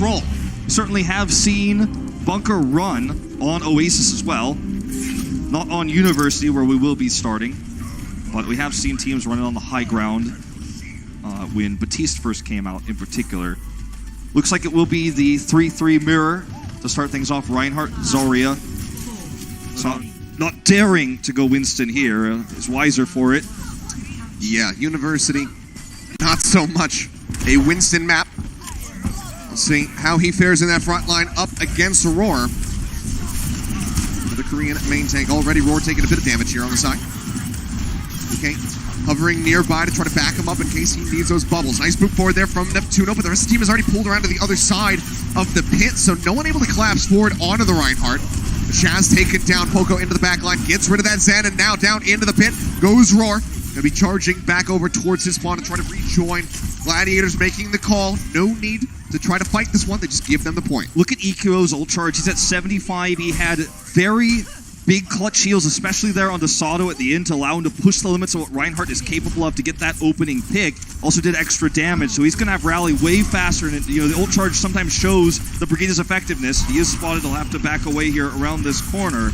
control. Certainly have seen Bunker run on Oasis as well. Not on University, where we will be starting, but we have seen teams running on the high ground when Batiste first came out in particular. Looks like it will be the 3-3 mirror to start things off. Reinhardt, Zarya. So not daring to go Winston here. Is wiser for it. Yeah, University, not so much a Winston map. We'll see how he fares in that front line up against Roar. The Korean main tank already. Roar taking a bit of damage here on the side. Okay, hovering nearby to try to back him up in case he needs those bubbles. Nice boot forward there from Neptuno, but the rest of the team has already pulled around to the other side of the pit, so no one able to collapse forward onto the Reinhardt. Shaz taken down, Poco into the back line, gets rid of that Zen, and now down into the pit goes Roar. Gonna be charging back over towards his spawn to try to rejoin. Gladiators making the call. No need to try to fight this one. They just give them the point. Look at EQO's ult charge. He's at 75. He had very big clutch shields, especially there on Sato at the end to allow him to push the limits of what Reinhardt is capable of to get that opening pick. Also did extra damage, so he's going to have rally way faster. And the ult charge sometimes shows the Brigida's effectiveness. He is spotted. He'll have to back away here around this corner.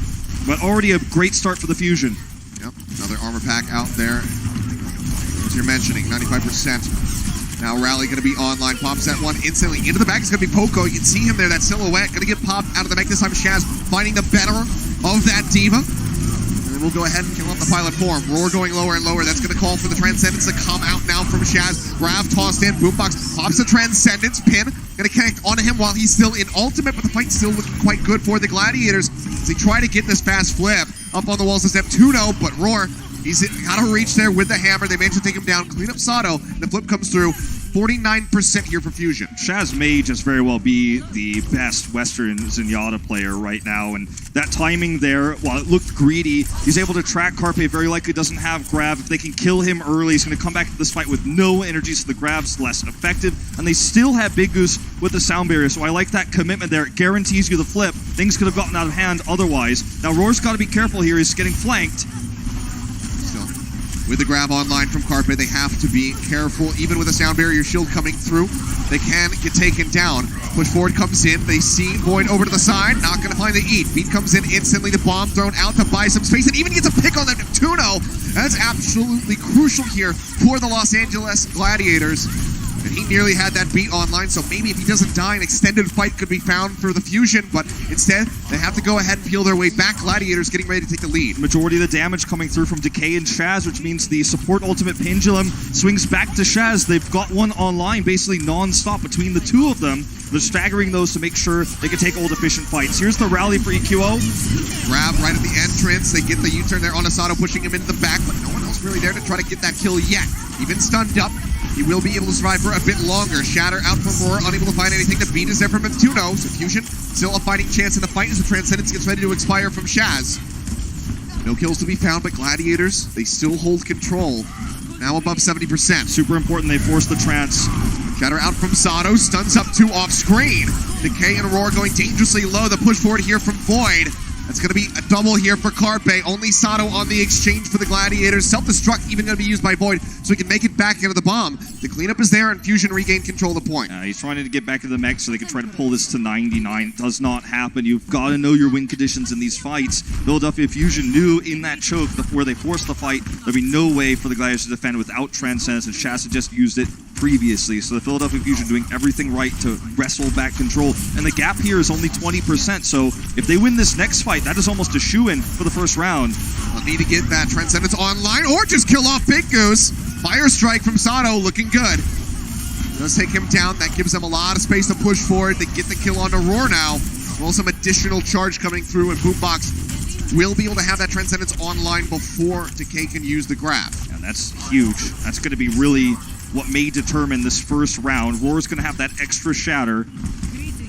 But already a great start for the Fusion. Yep, another armor pack out there. As you're mentioning, 95%. Now Rally going to be online, pops that one instantly. Into the back is going to be Poco. You can see him there, that silhouette. Going to get popped out of the mech this time. Shaz finding the better of that Diva. And then we'll go ahead and kill up the pilot form. Roar going lower and lower. That's going to call for the Transcendence to come out now from Shaz. Grav tossed in. Boombox pops the Transcendence. Pin going to connect onto him while he's still in ultimate, but the fight's still looking quite good for the Gladiators as they try to get this fast flip up on the walls of Neptuno, but Roar, he's got to reach there with the hammer. They managed to take him down, clean up Sato, and the flip comes through. 49% here for Fusion. Shaz may just very well be the best Western Zenyatta player right now, and that timing there, while it looked greedy, he's able to track Carpe, very likely doesn't have grab. If they can kill him early, he's going to come back to this fight with no energy, so the grab's less effective, and they still have Big Goose with the sound barrier, so I like that commitment there. It guarantees you the flip. Things could have gotten out of hand otherwise. Now Roar's got to be careful here. He's getting flanked. With the grab online from Carpe, they have to be careful. Even with a sound barrier shield coming through, they can get taken down. Push forward comes in. They see Void over to the side. Not going to find the eat. Beat comes in instantly. The bomb thrown out to buy some space. And even gets a pick on that Neptuno. That's absolutely crucial here for the Los Angeles Gladiators. And he nearly had that beat online, so maybe if he doesn't die, an extended fight could be found for the Fusion, but instead, they have to go ahead and peel their way back. Gladiators getting ready to take the lead. Majority of the damage coming through from Decay and Shaz, which means the support ultimate Pendulum swings back to Shaz. They've got one online, basically non-stop between the two of them. They're staggering those to make sure they can take old efficient fights. Here's the rally for EQO. Grab right at the entrance. They get the U-turn there on Sato, pushing him into the back, but no one else really there to try to get that kill yet. Even stunned up. He will be able to survive for a bit longer. Shatter out from Roar, unable to find anything. The beat is there from Neptuno. So Fusion, still a fighting chance in the fight as the Transcendence gets ready to expire from Shaz. No kills to be found, but Gladiators, they still hold control. Now above 70%. Super important, they force the trance. Shatter out from Sato, stuns up two off screen. Decay and Roar going dangerously low. The push forward here from Void. That's going to be a double here for Carpe. Only Sato on the exchange for the Gladiators. Self-destruct even going to be used by Void so he can make it back into the bomb. The cleanup is there and Fusion regain control of the point. He's trying to get back to the mech so they can try to pull this to 99. It does not happen. You've got to know your win conditions in these fights. Philadelphia Fusion knew in that choke where they forced the fight, there'd be no way for the Gladiators to defend without Transcendence, and Shaz had just used it previously. So the Philadelphia Fusion doing everything right to wrestle back control. And the gap here is only 20%, so if they win this next fight, that is almost a shoe-in for the first round. They'll need to get that Transcendence online or just kill off Big Goose. Fire strike from Sato, looking good. Does take him down. That gives them a lot of space to push forward. They get the kill onto Roar now. Well, some additional charge coming through, and Boombox will be able to have that Transcendence online before Decay can use the grab. Yeah, that's huge. That's going to be really what may determine this first round. Roar's going to have that extra shatter.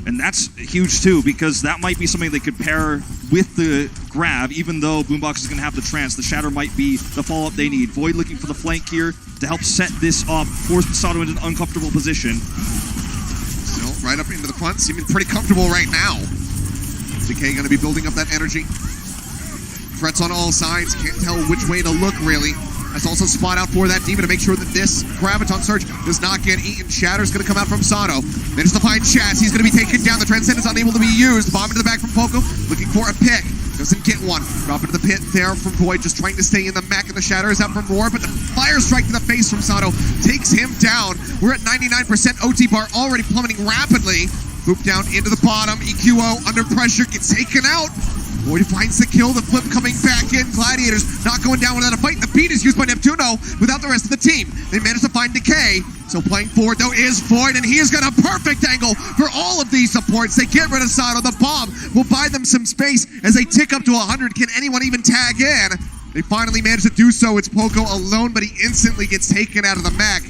And that's huge too, because that might be something they could pair with the grab, even though Boombox is going to have the trance. The shatter might be the follow-up they need. Void looking for the flank here to help set this up, force Sato into an uncomfortable position. Still right up into the front, seeming pretty comfortable right now. Decay going to be building up that energy. Threats on all sides, can't tell which way to look really. Has also spot out for that Demon to make sure that this Graviton Surge does not get eaten. Shatter's going to come out from Sato. Manages to find Chaz. He's going to be taken down. The Transcendence unable to be used. Bomb into the back from Poco. Looking for a pick. Doesn't get one. Drop into the pit there from Void. Just trying to stay in the mech. And the Shatter is out from Roar. But the Fire Strike to the face from Sato takes him down. We're at 99% OT bar. Already plummeting rapidly. Boop down into the bottom. EQO under pressure. Gets taken out. Void finds the kill, the flip coming back in. Gladiators not going down without a fight. The beat is used by Neptuno without the rest of the team. They manage to find Decay. So playing forward though is Void, and he has got a perfect angle for all of these supports. They get rid of Sato. The bomb will buy them some space as they tick up to 100. Can anyone even tag in? They finally manage to do so. It's Poco alone, but he instantly gets taken out of the mech.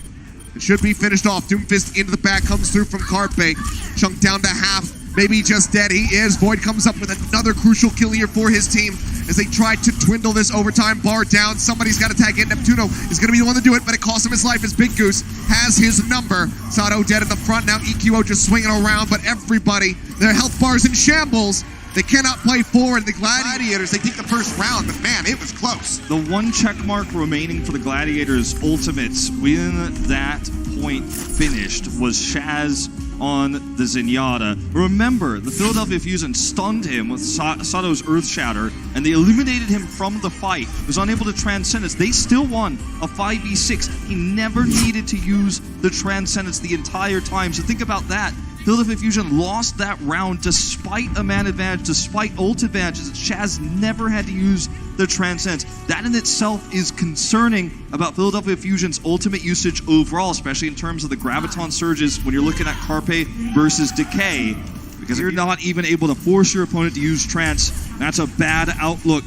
It should be finished off. Doomfist into the back, comes through from Carpe. Chunked down to half. Maybe just dead. He is. Void comes up with another crucial kill here for his team as they try to dwindle this overtime bar down. Somebody's got to tag in. Neptuno is going to be the one to do it, but it costs him his life as Big Goose has his number. Sato dead in the front. Now EQO just swinging around, but everybody, their health bars in shambles. They cannot play forward. The Gladiators, they take the first round, but man, it was close. The one check mark remaining for the Gladiators' ultimates when that point finished was Shaz on the Zenyatta. Remember, the Philadelphia Fusion stunned him with Sato's Earth Shatter, and they eliminated him from the fight. He was unable to Transcendence. They still won a 5v6. He never needed to use the Transcendence the entire time. So think about that. Philadelphia Fusion lost that round despite a man advantage, despite ult advantages. Shaz never had to use the Transcendence. That in itself is concerning about Philadelphia Fusion's ultimate usage overall, especially in terms of the Graviton Surges when you're looking at Carpe versus Decay. Because you're not even able to force your opponent to use Trance, that's a bad outlook.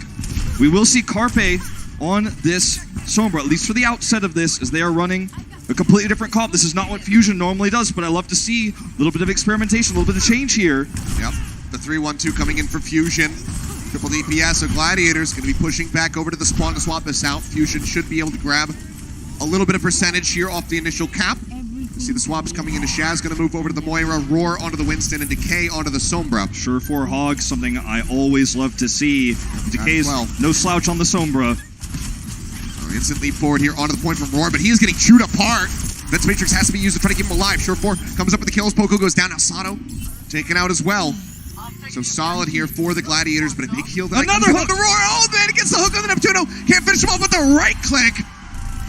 We will see Carpe on this Sombra, at least for the outset of this, as they are running a completely different comp. This is not what Fusion normally does, but I love to see a little bit of experimentation, a little bit of change here. Yep, the 3-1-2 coming in for Fusion. Triple DPS, so Gladiators going to be pushing back over to the spawn to swap this out. Fusion should be able to grab a little bit of percentage here off the initial cap. You see the swaps coming into Shaz, going to move over to the Moira, Roar onto the Winston, and Decay onto the Sombra. Surefour Hog, something I always love to see. Decay's no slouch on the Sombra. Instant leap forward here onto the point from Roar, but he is getting chewed apart. Vents Matrix has to be used to try to keep him alive. Surefour comes up with the kills. Poco goes down. Now Sato taken out as well. So solid here for the Gladiators, but a big heal. Another hook to Roar. Oh man, he gets the hook on the Neptuno. Can't finish him off with the right click.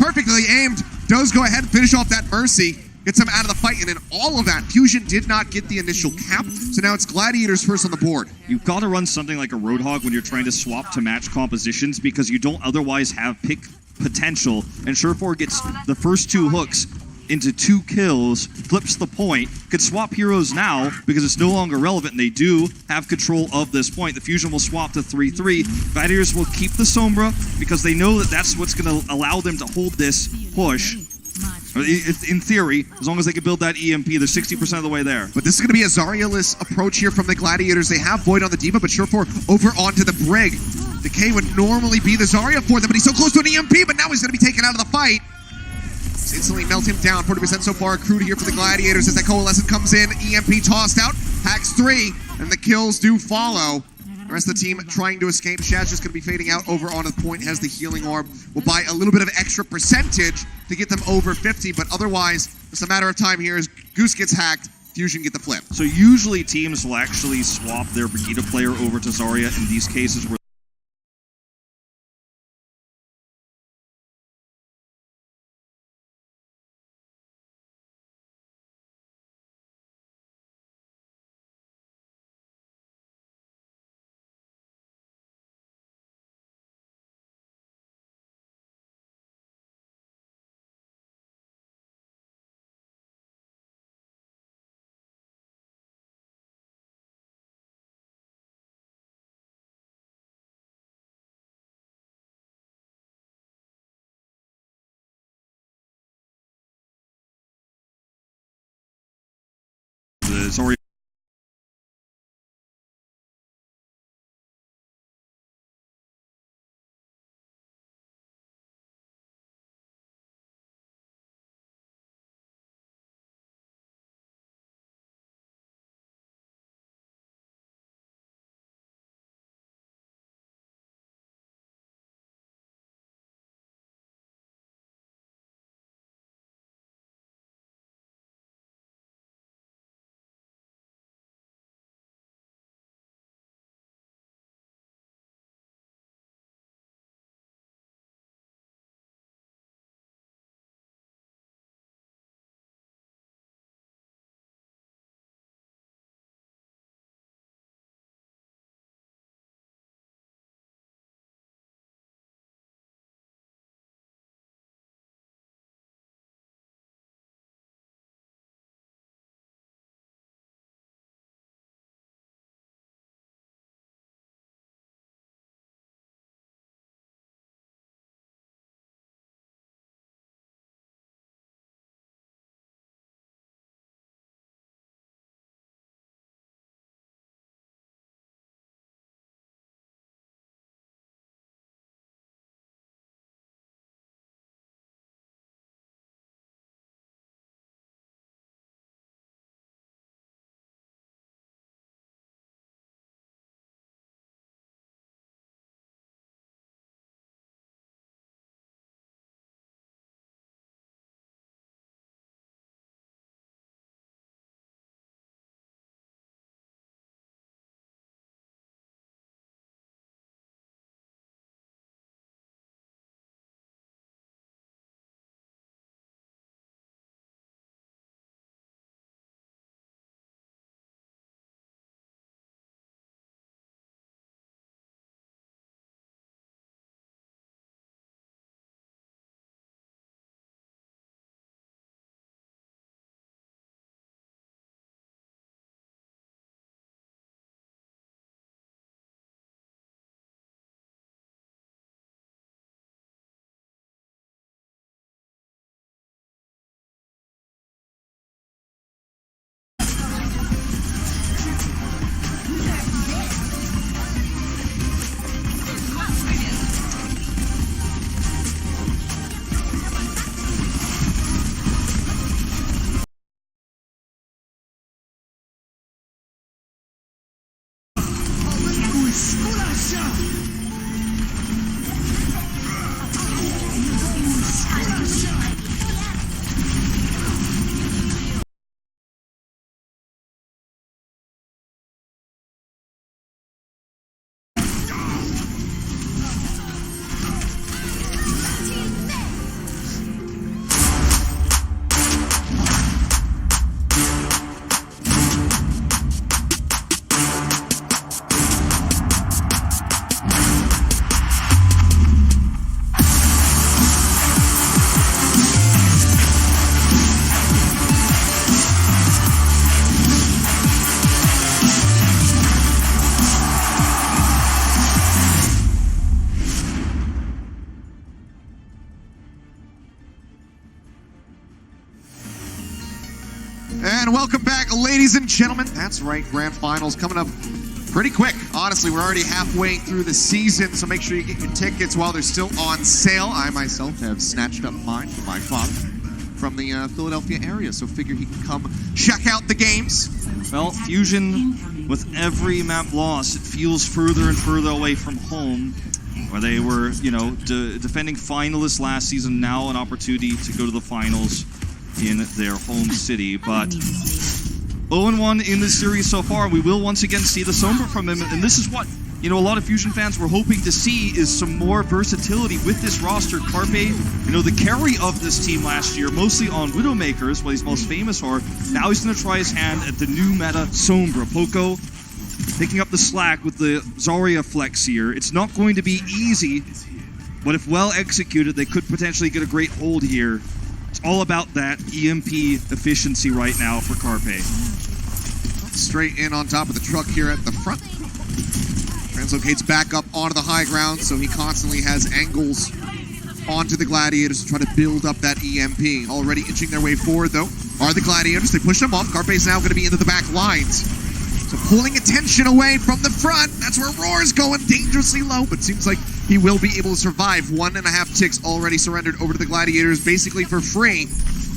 Perfectly aimed. Does go ahead and finish off that Mercy. Gets him out of the fight, and in all of that, Fusion did not get the initial cap, so now it's Gladiators first on the board. You've got to run something like a Roadhog when you're trying to swap to match compositions because you don't otherwise have pick potential, and Surefour gets the first two hooks into 2 kills, flips the point, could swap heroes now because it's no longer relevant, and they do have control of this point. The Fusion will swap to 3-3. Gladiators will keep the Sombra because they know that that's what's going to allow them to hold this push. In theory, as long as they can build that EMP, they're 60% of the way there. But this is going to be a Zarya-less approach here from the Gladiators. They have Void on the D.Va, but Surefour over onto the Brig. Decay would normally be the Zarya for them, but he's so close to an EMP, but now he's going to be taken out of the fight. Instantly melt him down. 40% so far accrued here for the Gladiators as that Coalescent comes in. EMP tossed out. Hacks 3, and the kills do follow. The rest of the team trying to escape. Shaz just going to be fading out over onto the point. Has the healing orb. Will buy a little bit of extra percentage to get them over 50, but otherwise, it's a matter of time here as Goose gets hacked. Fusion get the flip. So usually teams will actually swap their Brigitte player over to Zarya in these cases where the Zarya Ladies and gentlemen, that's right, Grand Finals coming up pretty quick. Honestly, we're already halfway through the season, so make sure you get your tickets while they're still on sale. I myself have snatched up mine from my father from the Philadelphia area, so figure he can come check out the games. Well, Fusion, with every map loss, it feels further and further away from home, where they were, defending finalists last season, now an opportunity to go to the finals in their home city. But 0-1 in this series so far. We will once again see the Sombra from him, and this is what a lot of Fusion fans were hoping to see, is some more versatility with this roster. Carpe, the carry of this team last year, mostly on Widowmakers, what he's most famous for. Now he's going to try his hand at the new meta Sombra. Poco picking up the slack with the Zarya flex here. It's not going to be easy, but if well executed, they could potentially get a great hold here. It's all about that EMP efficiency right now for Carpe. Straight in on top of the truck here at the front. Translocates back up onto the high ground, so he constantly has angles onto the Gladiators to try to build up that EMP. Already inching their way forward, though, are the Gladiators. They push them off. Carpe's now going to be into the back lines. So pulling attention away from the front. That's where Roar's going dangerously low, but seems like he will be able to survive. 1.5 ticks already surrendered over to the Gladiators, basically for free.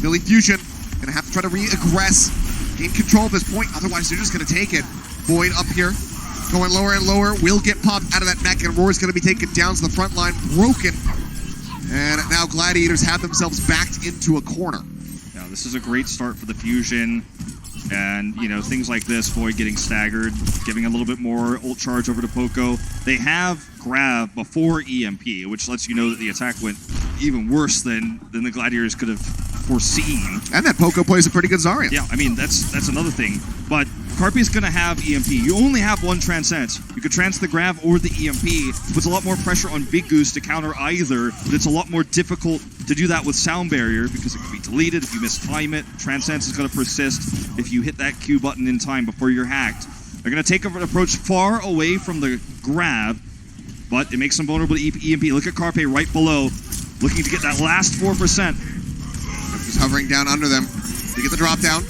Philly Fusion going to have to try to re-aggress, gain control at this point, otherwise they're just going to take it. Void up here, going lower and lower, will get popped out of that mech, and Roar's going to be taken down to the front line, broken. And now Gladiators have themselves backed into a corner. Yeah, this is a great start for the Fusion. And, things like this, Void getting staggered, giving a little bit more ult charge over to Poco. They have grab before EMP, which lets you know that the attack went even worse than the Gladiators could have foreseen. And that Poco plays a pretty good Zarya. Yeah, I mean, that's another thing. But Carpe's going to have EMP. You only have one Transcend. You could trans the grab or the EMP. It puts a lot more pressure on Big Goose to counter either, but it's a lot more difficult to do that with Sound Barrier because it can be deleted if you mistime it. Transcend is going to persist if you hit that Q button in time before you're hacked. They're going to take an approach far away from the grab, but it makes them vulnerable to EMP. Look at Carpe right below, looking to get that last 4%. Just hovering down under them to get the drop down.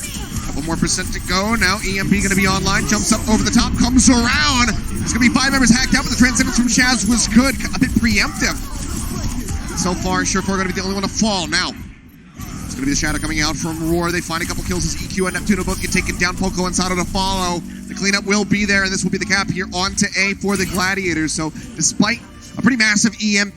Couple more percent to go. Now EMP going to be online. Jumps up over the top. Comes around. There's going to be 5 members hacked out, but the transcendence from Shaz was good. A bit preemptive. So far, Surefour going to be the only one to fall. Now, it's going to be the shadow coming out from Roar. They find a couple kills as EQ and Neptuno both get taken down. Poco and Sato to follow. The cleanup will be there, and this will be the cap here onto A for the Gladiators. So, despite a pretty massive EMP,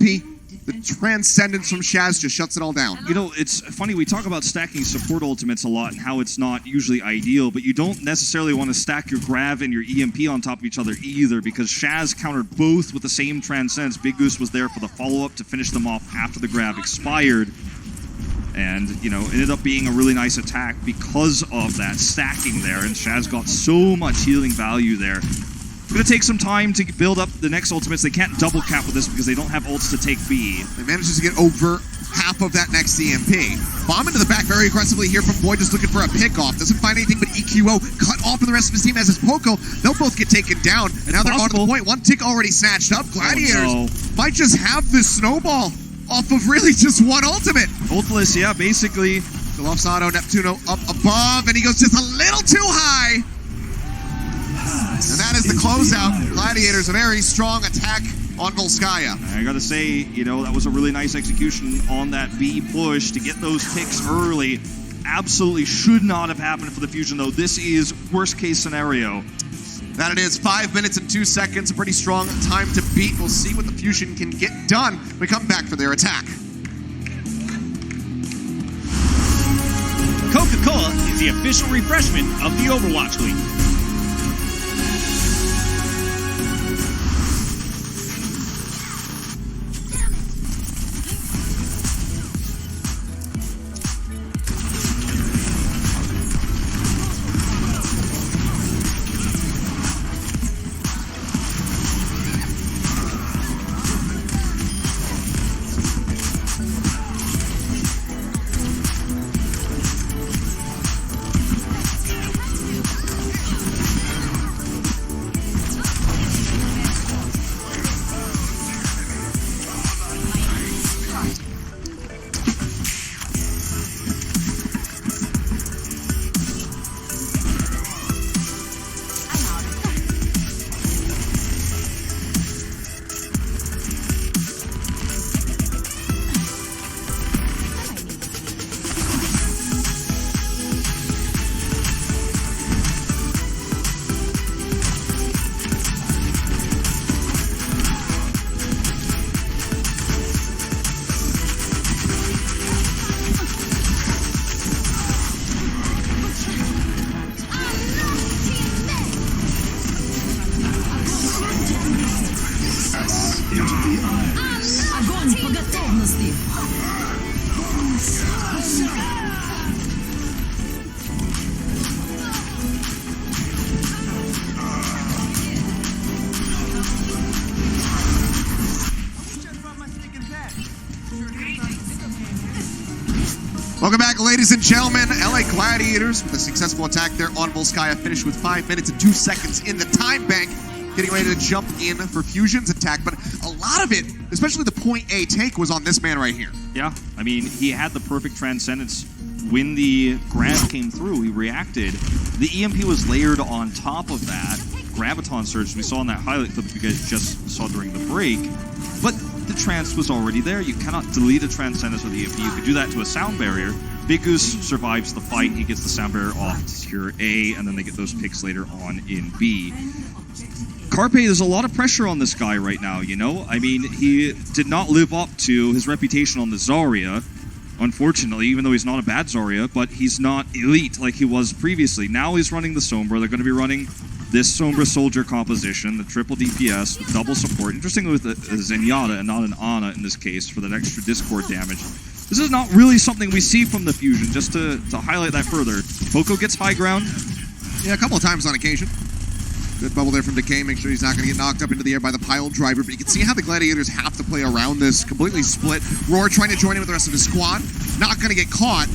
the Transcendence from Shaz just shuts it all down. It's funny, we talk about stacking support ultimates a lot and how it's not usually ideal, but you don't necessarily want to stack your Grav and your EMP on top of each other either, because Shaz countered both with the same Transcends. Big Goose was there for the follow-up to finish them off after the Grav expired. And, ended up being a really nice attack because of that stacking there, and Shaz got so much healing value there. It's going to take some time to build up the next ultimates. They can't double cap with this because they don't have ults to take B. They manages to get over half of that next EMP. Bomb into the back very aggressively here from Void, just looking for a pickoff. Doesn't find anything but EQO cut off from the rest of his team as is Poco. They'll both get taken down, and now they're on to the point. 1 tick already snatched up. Gladiators might just have this snowball off of really just one ultimate. Ultless, yeah, basically. Still off Sato, Neptuno up above, and he goes just a little too high. And that is the closeout. Gladiators, a very strong attack on Volskaya. I gotta say, that was a really nice execution on that B push to get those picks early. Absolutely should not have happened for the Fusion, though. This is worst case scenario. That it is. 5 minutes and 2 seconds. A pretty strong time to beat. We'll see what the Fusion can get done when we come back for their attack. Coca-Cola is the official refreshment of the Overwatch League. back, ladies and gentlemen. LA Gladiators with a successful attack there on Volskaya, finished with 5 minutes and 2 seconds in the time bank. Getting ready to jump in for Fusion's attack, but a lot of it, especially the point A take, was on this man right here. Yeah, I mean, he had the perfect transcendence. When the grab came through, he reacted. The EMP was layered on top of that. Graviton surge we saw in that highlight clip you guys just saw during the break. But the trance was already there. You cannot delete a transcendence with EMP. You could do that to a sound barrier. Big Goose survives the fight. He gets the sound barrier off to secure A, and then they get those picks later on in B. Carpe, there's a lot of pressure on this guy right now, you know? I mean, he did not live up to his reputation on the Zarya, unfortunately, even though he's not a bad Zarya, but he's not elite like he was previously. Now he's running the Sombra. They're going to be running this Sombra Soldier composition, the triple DPS with double support. Interestingly, with a Zenyatta and not an Ana in this case for that extra Discord damage. This is not really something we see from the Fusion, just to highlight that further. Poco gets high ground. Yeah, a couple of times on occasion. Good bubble there from Decay. Make sure he's not going to get knocked up into the air by the pile driver. But you can see how the Gladiators have to play around this. Completely split. Roar trying to join in with the rest of his squad. Not going to get caught.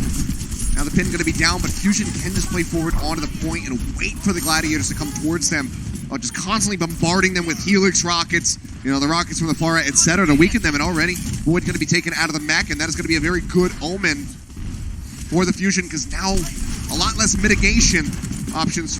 Now the pin going to be down, but Fusion can just play forward onto the point and wait for the Gladiators to come towards them. Just constantly bombarding them with Helix rockets. You know, the rockets from the far right, etc. to weaken them. And already, Void going to be taken out of the mech. And that is going to be a very good omen for the Fusion, because now a lot less mitigation options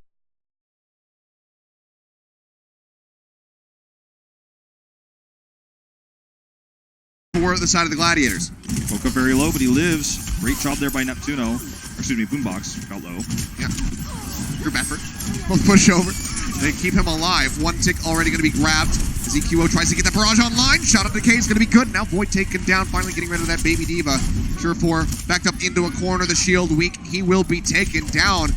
for the side of the Gladiators. Woke up very low, but he lives. Great job there by Neptuno. Or excuse me, Boombox got low. Yeah. Group effort. Both push over. They keep him alive. One tick already going to be grabbed as EQO tries to get that barrage online. Shot up Decay is going to be good. Now Void taken down, finally getting rid of that baby diva. Surefour backed up into a corner. The shield weak. He will be taken down.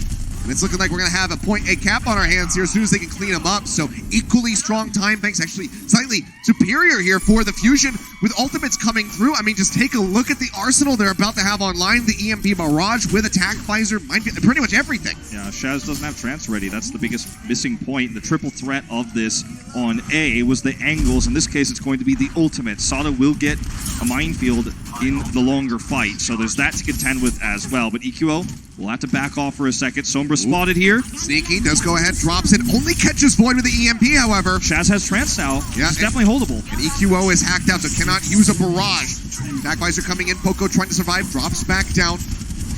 And it's looking like we're going to have a point A cap on our hands here as soon as they can clean him up. So equally strong time banks, actually slightly superior here for the Fusion with ultimates coming through. I mean, just take a look at the arsenal they're about to have online. The EMP Barrage with Attack Visor, pretty much everything. Yeah, Shaz doesn't have trance ready. That's the biggest missing point. The triple threat of this on A was the angles. In this case, it's going to be the ultimate. Sada will get a minefield in the longer fight. So there's that to contend with as well. But EQO will have to back off for a second. Sombra spotted here. Sneaky, does go ahead, drops it. Only catches Void with the EMP, however. Shaz has trance now. Yeah, it's definitely holdable. And EQO is hacked out, so cannot use a barrage. Attack Visor coming in. Poco trying to survive, drops back down.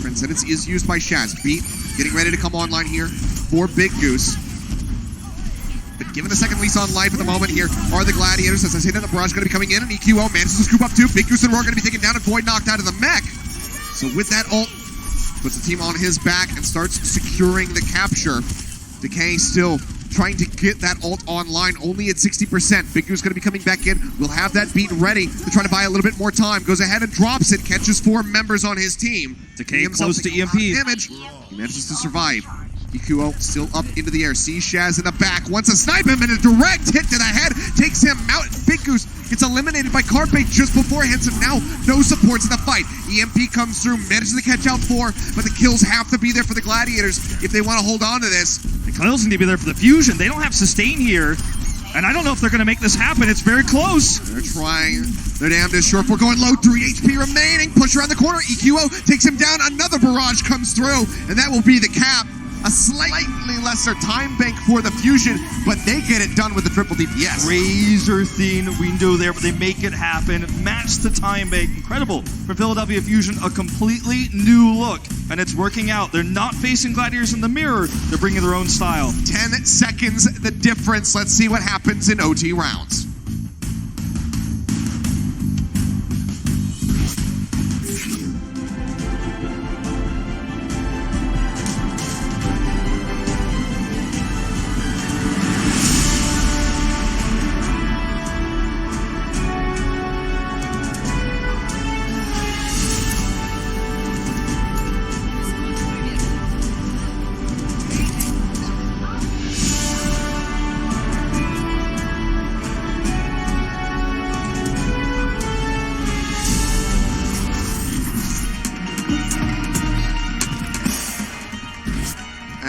Transcendence is used by Shaz. Beat getting ready to come online here for Big Goose. But given the second lease on life at the moment here are the Gladiators. As I say that, the barrage going to be coming in, and EQO manages to scoop up two. Big Goose and Roar going to be taken down, and Void knocked out of the mech. So with that ult, puts the team on his back and starts securing the capture. Decay still trying to get that ult online, only at 60%. Big Goose going to be coming back in. We'll have that beat ready to try to buy a little bit more time. Goes ahead and drops it, catches 4 members on his team. Decay close to EMP. Damage. He manages to survive. EQO still up into the air. Sees Shaz in the back. Wants to snipe him, and a direct hit to the head takes him out. Big Goose gets eliminated by Carpe just beforehand, so now no supports in the fight. EMP comes through, manages to catch out 4, but the kills have to be there for the Gladiators if they want to hold on to this. The kills need to be there for the Fusion. They don't have sustain here, and I don't know if they're going to make this happen. It's very close. They're trying their damnedest. Surefour going low, 3 HP remaining. Push around the corner. EQO takes him down. Another barrage comes through, and that will be the cap. A slightly lesser time bank for the Fusion, but they get it done with the triple DPS. Razor thin window there, but they make it happen. Match the time bank. Incredible for Philadelphia Fusion. A completely new look, and it's working out. They're not facing Gladiators in the mirror. They're bringing their own style. 10 seconds the difference. Let's see what happens in OT rounds.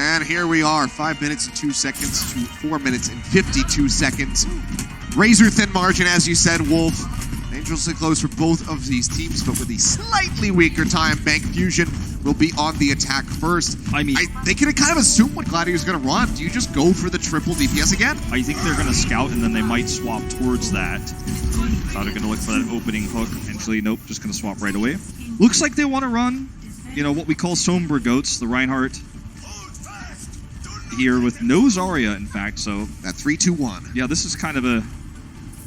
And here we are, 5 minutes and 2 seconds to 4 minutes and 52 seconds. Razor thin margin, as you said, Wolf. Dangerously close for both of these teams, but with a slightly weaker time bank. Fusion will be on the attack first. I mean, they can kind of assume what Gladiator's going to run. Do you just go for the triple DPS again? I think they're going to scout, and then they might swap towards that. Thought they're going to look for that opening hook. Eventually, nope, just going to swap right away. Looks like they want to run, you know, what we call Sombra Goats, the Reinhardt here with no Zarya, in fact, so... That 3-2-1. Yeah, this is kind of a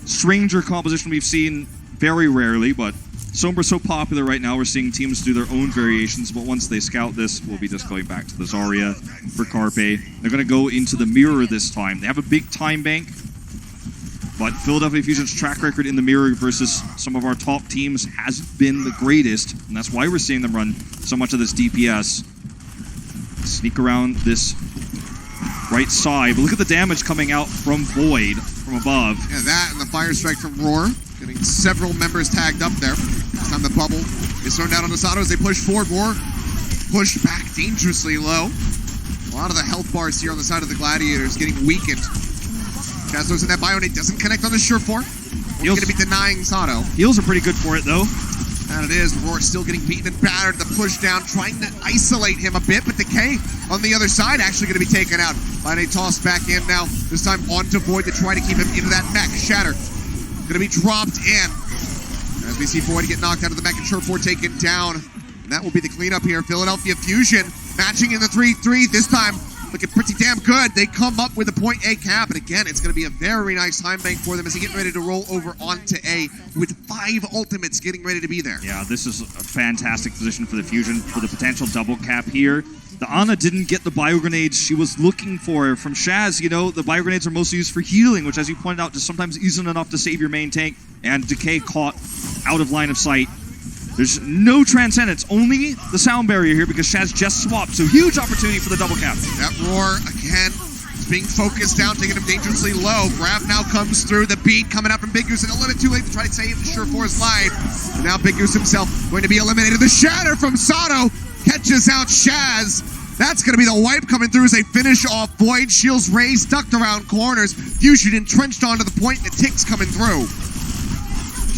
stranger composition we've seen very rarely, but Sombra's so popular right now, we're seeing teams do their own variations, but once they scout this, we'll be just going back to the Zarya for Carpe. They're going to go into the mirror this time. They have a big time bank, but Philadelphia Fusion's track record in the mirror versus some of our top teams hasn't been the greatest, and that's why we're seeing them run so much of this DPS. Sneak around this right side, but look at the damage coming out from Void from above. Yeah, that and the fire strike from Roar, getting several members tagged up there. This time the bubble is thrown down on Asado as they push forward. Roar pushed back dangerously low. A lot of the health bars here on the side of the Gladiators getting weakened. Chaz throws in that Bionate, doesn't connect on the Surefour. He's going to be denying Sato. Heals are pretty good for it, though. And it is. Roar still getting beaten and battered. The push down, trying to isolate him a bit, but Decay on the other side actually going to be taken out. Bionate tossed back in now, this time onto Void to try to keep him into that mech. Shatter going to be dropped in. As we see Void get knocked out of the mech and Surefour taken down. And that will be the cleanup here. Philadelphia Fusion matching in the 3-3. This time looking pretty damn good. They come up with a point A cap, and again, it's going to be a very nice time bank for them as they get ready to roll over onto A with 5 ultimates getting ready to be there. Yeah, this is a fantastic position for the Fusion for the potential double cap here. The Ana didn't get the bio grenades she was looking for from Shaz. You know, the bio grenades are mostly used for healing, which, as you pointed out, just sometimes isn't enough to save your main tank, and Decay caught out of line of sight. There's no transcendence, only the sound barrier here because Shaz just swapped, so huge opportunity for the double cap. That Roar, again, is being focused down, taking him dangerously low. Grab now comes through, the beat coming out from Big Goose, and a little bit too late to try to save Surefour's life. And now Big Goose himself going to be eliminated. The Shatter from Sato catches out Shaz. That's going to be the wipe coming through as they finish off Void. Shields raised, ducked around corners. Fusion entrenched onto the point, and the ticks coming through.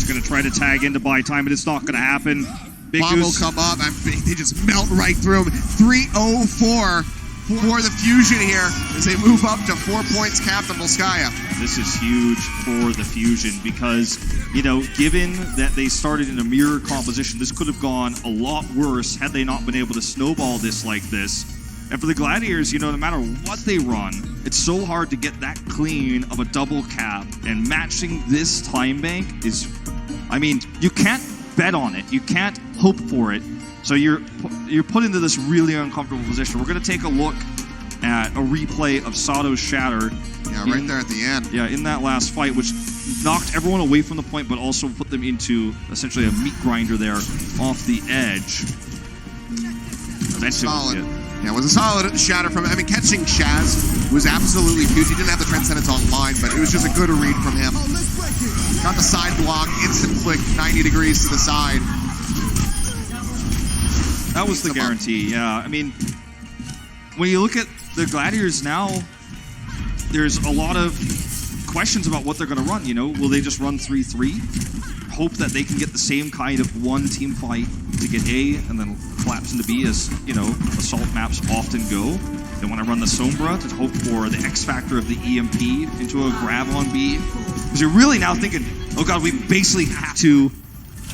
Going to try to tag in to buy time, but it's not going to happen. Big Bomb will come up, and they just melt right through him. 3-0-4 for the Fusion here as they move up to 4 points capped on Volskaya. This is huge for the Fusion because, you know, given that they started in a mirror composition, this could have gone a lot worse had they not been able to snowball this like this. And for the Gladiators, you know, no matter what they run, it's so hard to get that clean of a double cap, and matching this time bank is, I mean, you can't bet on it. You can't hope for it. So you're put into this really uncomfortable position. We're going to take a look at a replay of Sato's Shatter. Yeah, right there at the end. Yeah, in that last fight, which knocked everyone away from the point, but also put them into essentially a meat grinder there off the edge. Solid. Yeah, it was a solid Shatter from him. I mean, catching Shaz was absolutely huge. He didn't have the Transcendence online, but it was just a good read from him. Got the side block, instant flick, 90 degrees to the side. That was the guarantee, yeah. I mean, when you look at the Gladiators now, there's a lot of questions about what they're going to run, you know? Will they just run 3-3? Hope that they can get the same kind of one team fight to get A and then collapse into B as, you know, assault maps often go. They want to run the Sombra to hope for the X factor of the EMP into a grab on B. Because you're really now thinking, oh god, we basically have to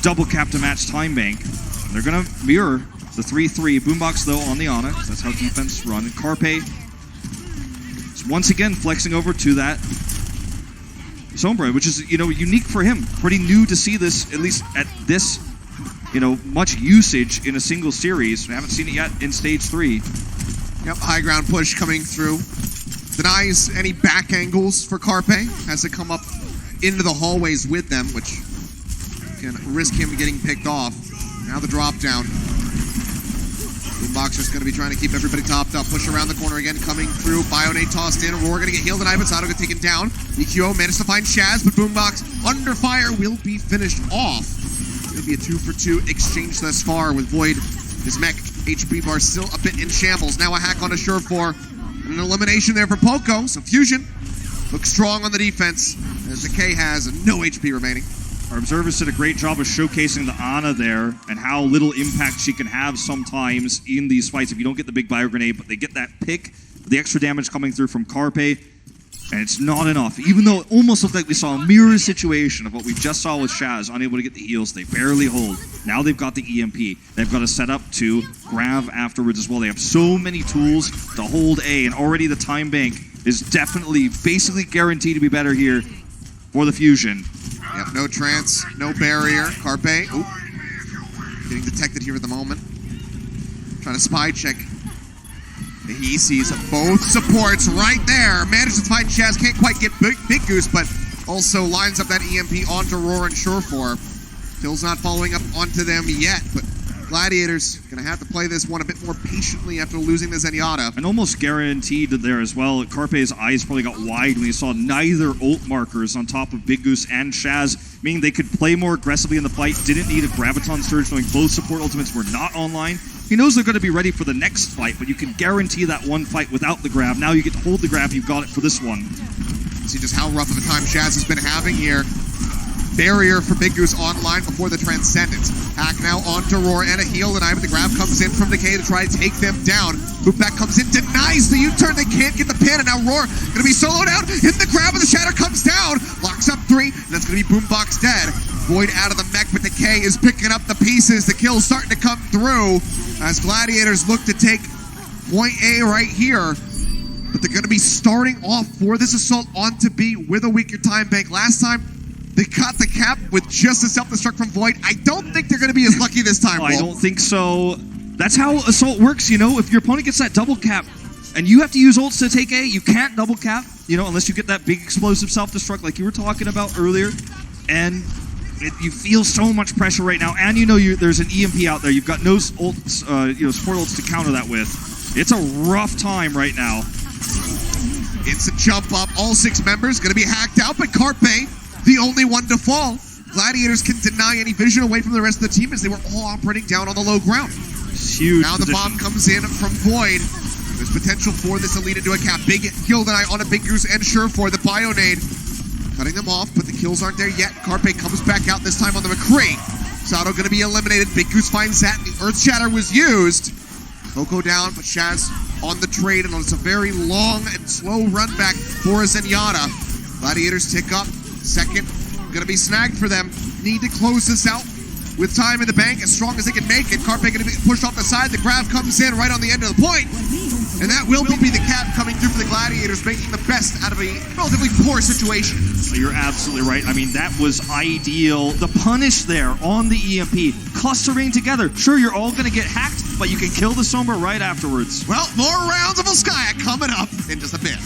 double cap to match time bank. And they're going to mirror the 3-3. Boombox, though, on the Ana. That's how defense run. And Carpe is once again flexing over to that Sombra, which is, you know, unique for him. Pretty new to see this, at least at this, you know, much usage in a single series. We haven't seen it yet in stage 3. Yep, high ground push coming through. Denies any back angles for Carpe as they come up into the hallways with them, which can risk him getting picked off. Now the drop down. Boombox just going to be trying to keep everybody topped up. Push around the corner again, coming through. Bionate tossed in. Roar going to get healed, and Ivansato get taken down. EQO managed to find Shaz, but Boombox under fire will be finished off. It'll be a 2-for-2 exchange thus far with Void. His mech HP bar still a bit in shambles. Now a hack on a Surefour. And an elimination there for Poco. So Fusion looks strong on the defense as Decay has no HP remaining. Our observers did a great job of showcasing the Ana there and how little impact she can have sometimes in these fights if you don't get the big bio grenade, but they get that pick, the extra damage coming through from Carpe, and it's not enough. Even though it almost looked like we saw a mirror situation of what we just saw with Shaz, unable to get the heals, they barely hold. Now they've got the EMP. They've got a setup to grab afterwards as well. They have so many tools to hold A, and already the time bank is definitely, basically guaranteed to be better here for the Fusion. Yep, no trance, no barrier. Carpe, oop, getting detected here at the moment. Trying to spy check. He sees both supports right there. Manages to find Shaz, can't quite get Big Goose, but also lines up that EMP onto Roar and Surefour. Till's not following up onto them yet, but Gladiators gonna have to play this one a bit more patiently after losing the Zenyatta. And almost guaranteed there as well. Carpe's eyes probably got wide when he saw neither ult markers on top of Big Goose and Shaz, meaning they could play more aggressively in the fight, didn't need a Graviton Surge, knowing both support ultimates were not online. He knows they're going to be ready for the next fight, but you can guarantee that one fight without the grab. Now you get to hold the grab, you've got it for this one. See just how rough of a time Shaz has been having here. Barrier for Big Goose online before the Transcendence. Hack now onto Roar and a heal deny, but the grab comes in from Decay to try to take them down. Hoopback comes in, denies the U-turn, they can't get the pin, and now Roar gonna be soloed out, hit the grab, and the Shatter comes down, locks up 3, and that's gonna be Boombox dead. Void out of the mech, but Decay is picking up the pieces, the kill's starting to come through, as Gladiators look to take point A right here. But they're gonna be starting off for this assault onto B with a weaker time bank. Last time, they caught the cap with just a self-destruct from Void. I don't think they're going to be as lucky this time, I don't think so. That's how Assault works, you know? If your opponent gets that double cap and you have to use ults to take A, you can't double cap, you know, unless you get that big explosive self-destruct like you were talking about earlier. And you feel so much pressure right now, and you know there's an EMP out there. You've got no ults, support ults to counter that with. It's a rough time right now. It's a jump up. All 6 members going to be hacked out, but Carpe, the only one to fall. Gladiators can deny any vision away from the rest of the team as they were all operating down on the low ground. It's huge. Now the bomb comes in from Void. There's potential for this to lead into a cap. Big kill deny on a Big Goose and Surefour. The Bionade cutting them off, but the kills aren't there yet. Carpe comes back out this time on the McCree. Sato going to be eliminated. Big Goose finds that. The Earth Shatter was used. Coco down, but Shaz on the trade, and it's a very long and slow run back for a Zenyatta. Gladiators tick up. Second, gonna be snagged for them. Need to close this out with time in the bank as strong as they can make it. Carpe gonna be pushed off the side. The grab comes in right on the end of the point. And that will be the cap coming through for the Gladiators, making the best out of a relatively poor situation. You're absolutely right. I mean, that was ideal. The punish there on the EMP, clustering together. Sure, you're all gonna get hacked, but you can kill the Sombra right afterwards. Well, more rounds of Volskaya coming up in just a bit.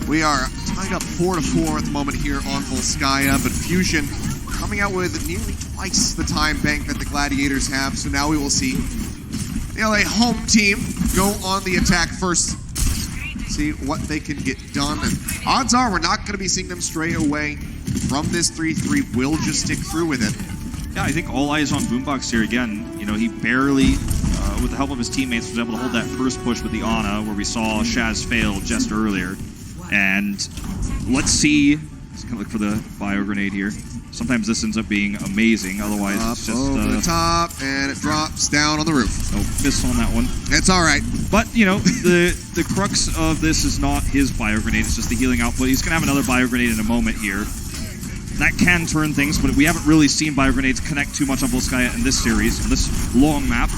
We are tied up 4-4 at the moment here on Volskaya, but Fusion coming out with nearly twice the time bank that the Gladiators have, so now we will see the LA home team go on the attack first, see what they can get done, and odds are we're not going to be seeing them stray away from this 3-3. We'll just stick through with it. Yeah, I think all eyes on Boombox here again. You know, he barely, with the help of his teammates, was able to hold that first push with the Ana, where we saw Shaz fail just earlier. And let's see. Let's kind of look for the bio grenade here. Sometimes this ends up being amazing. Otherwise, Up it's just over the top, and it drops down on the roof. Oh, miss on that one. It's all right. But you know, the crux of this is not his bio grenade. It's just the healing output. He's gonna have another bio grenade in a moment here. That can turn things, but we haven't really seen bio grenades connect too much on Volskaya in this series, on this long map.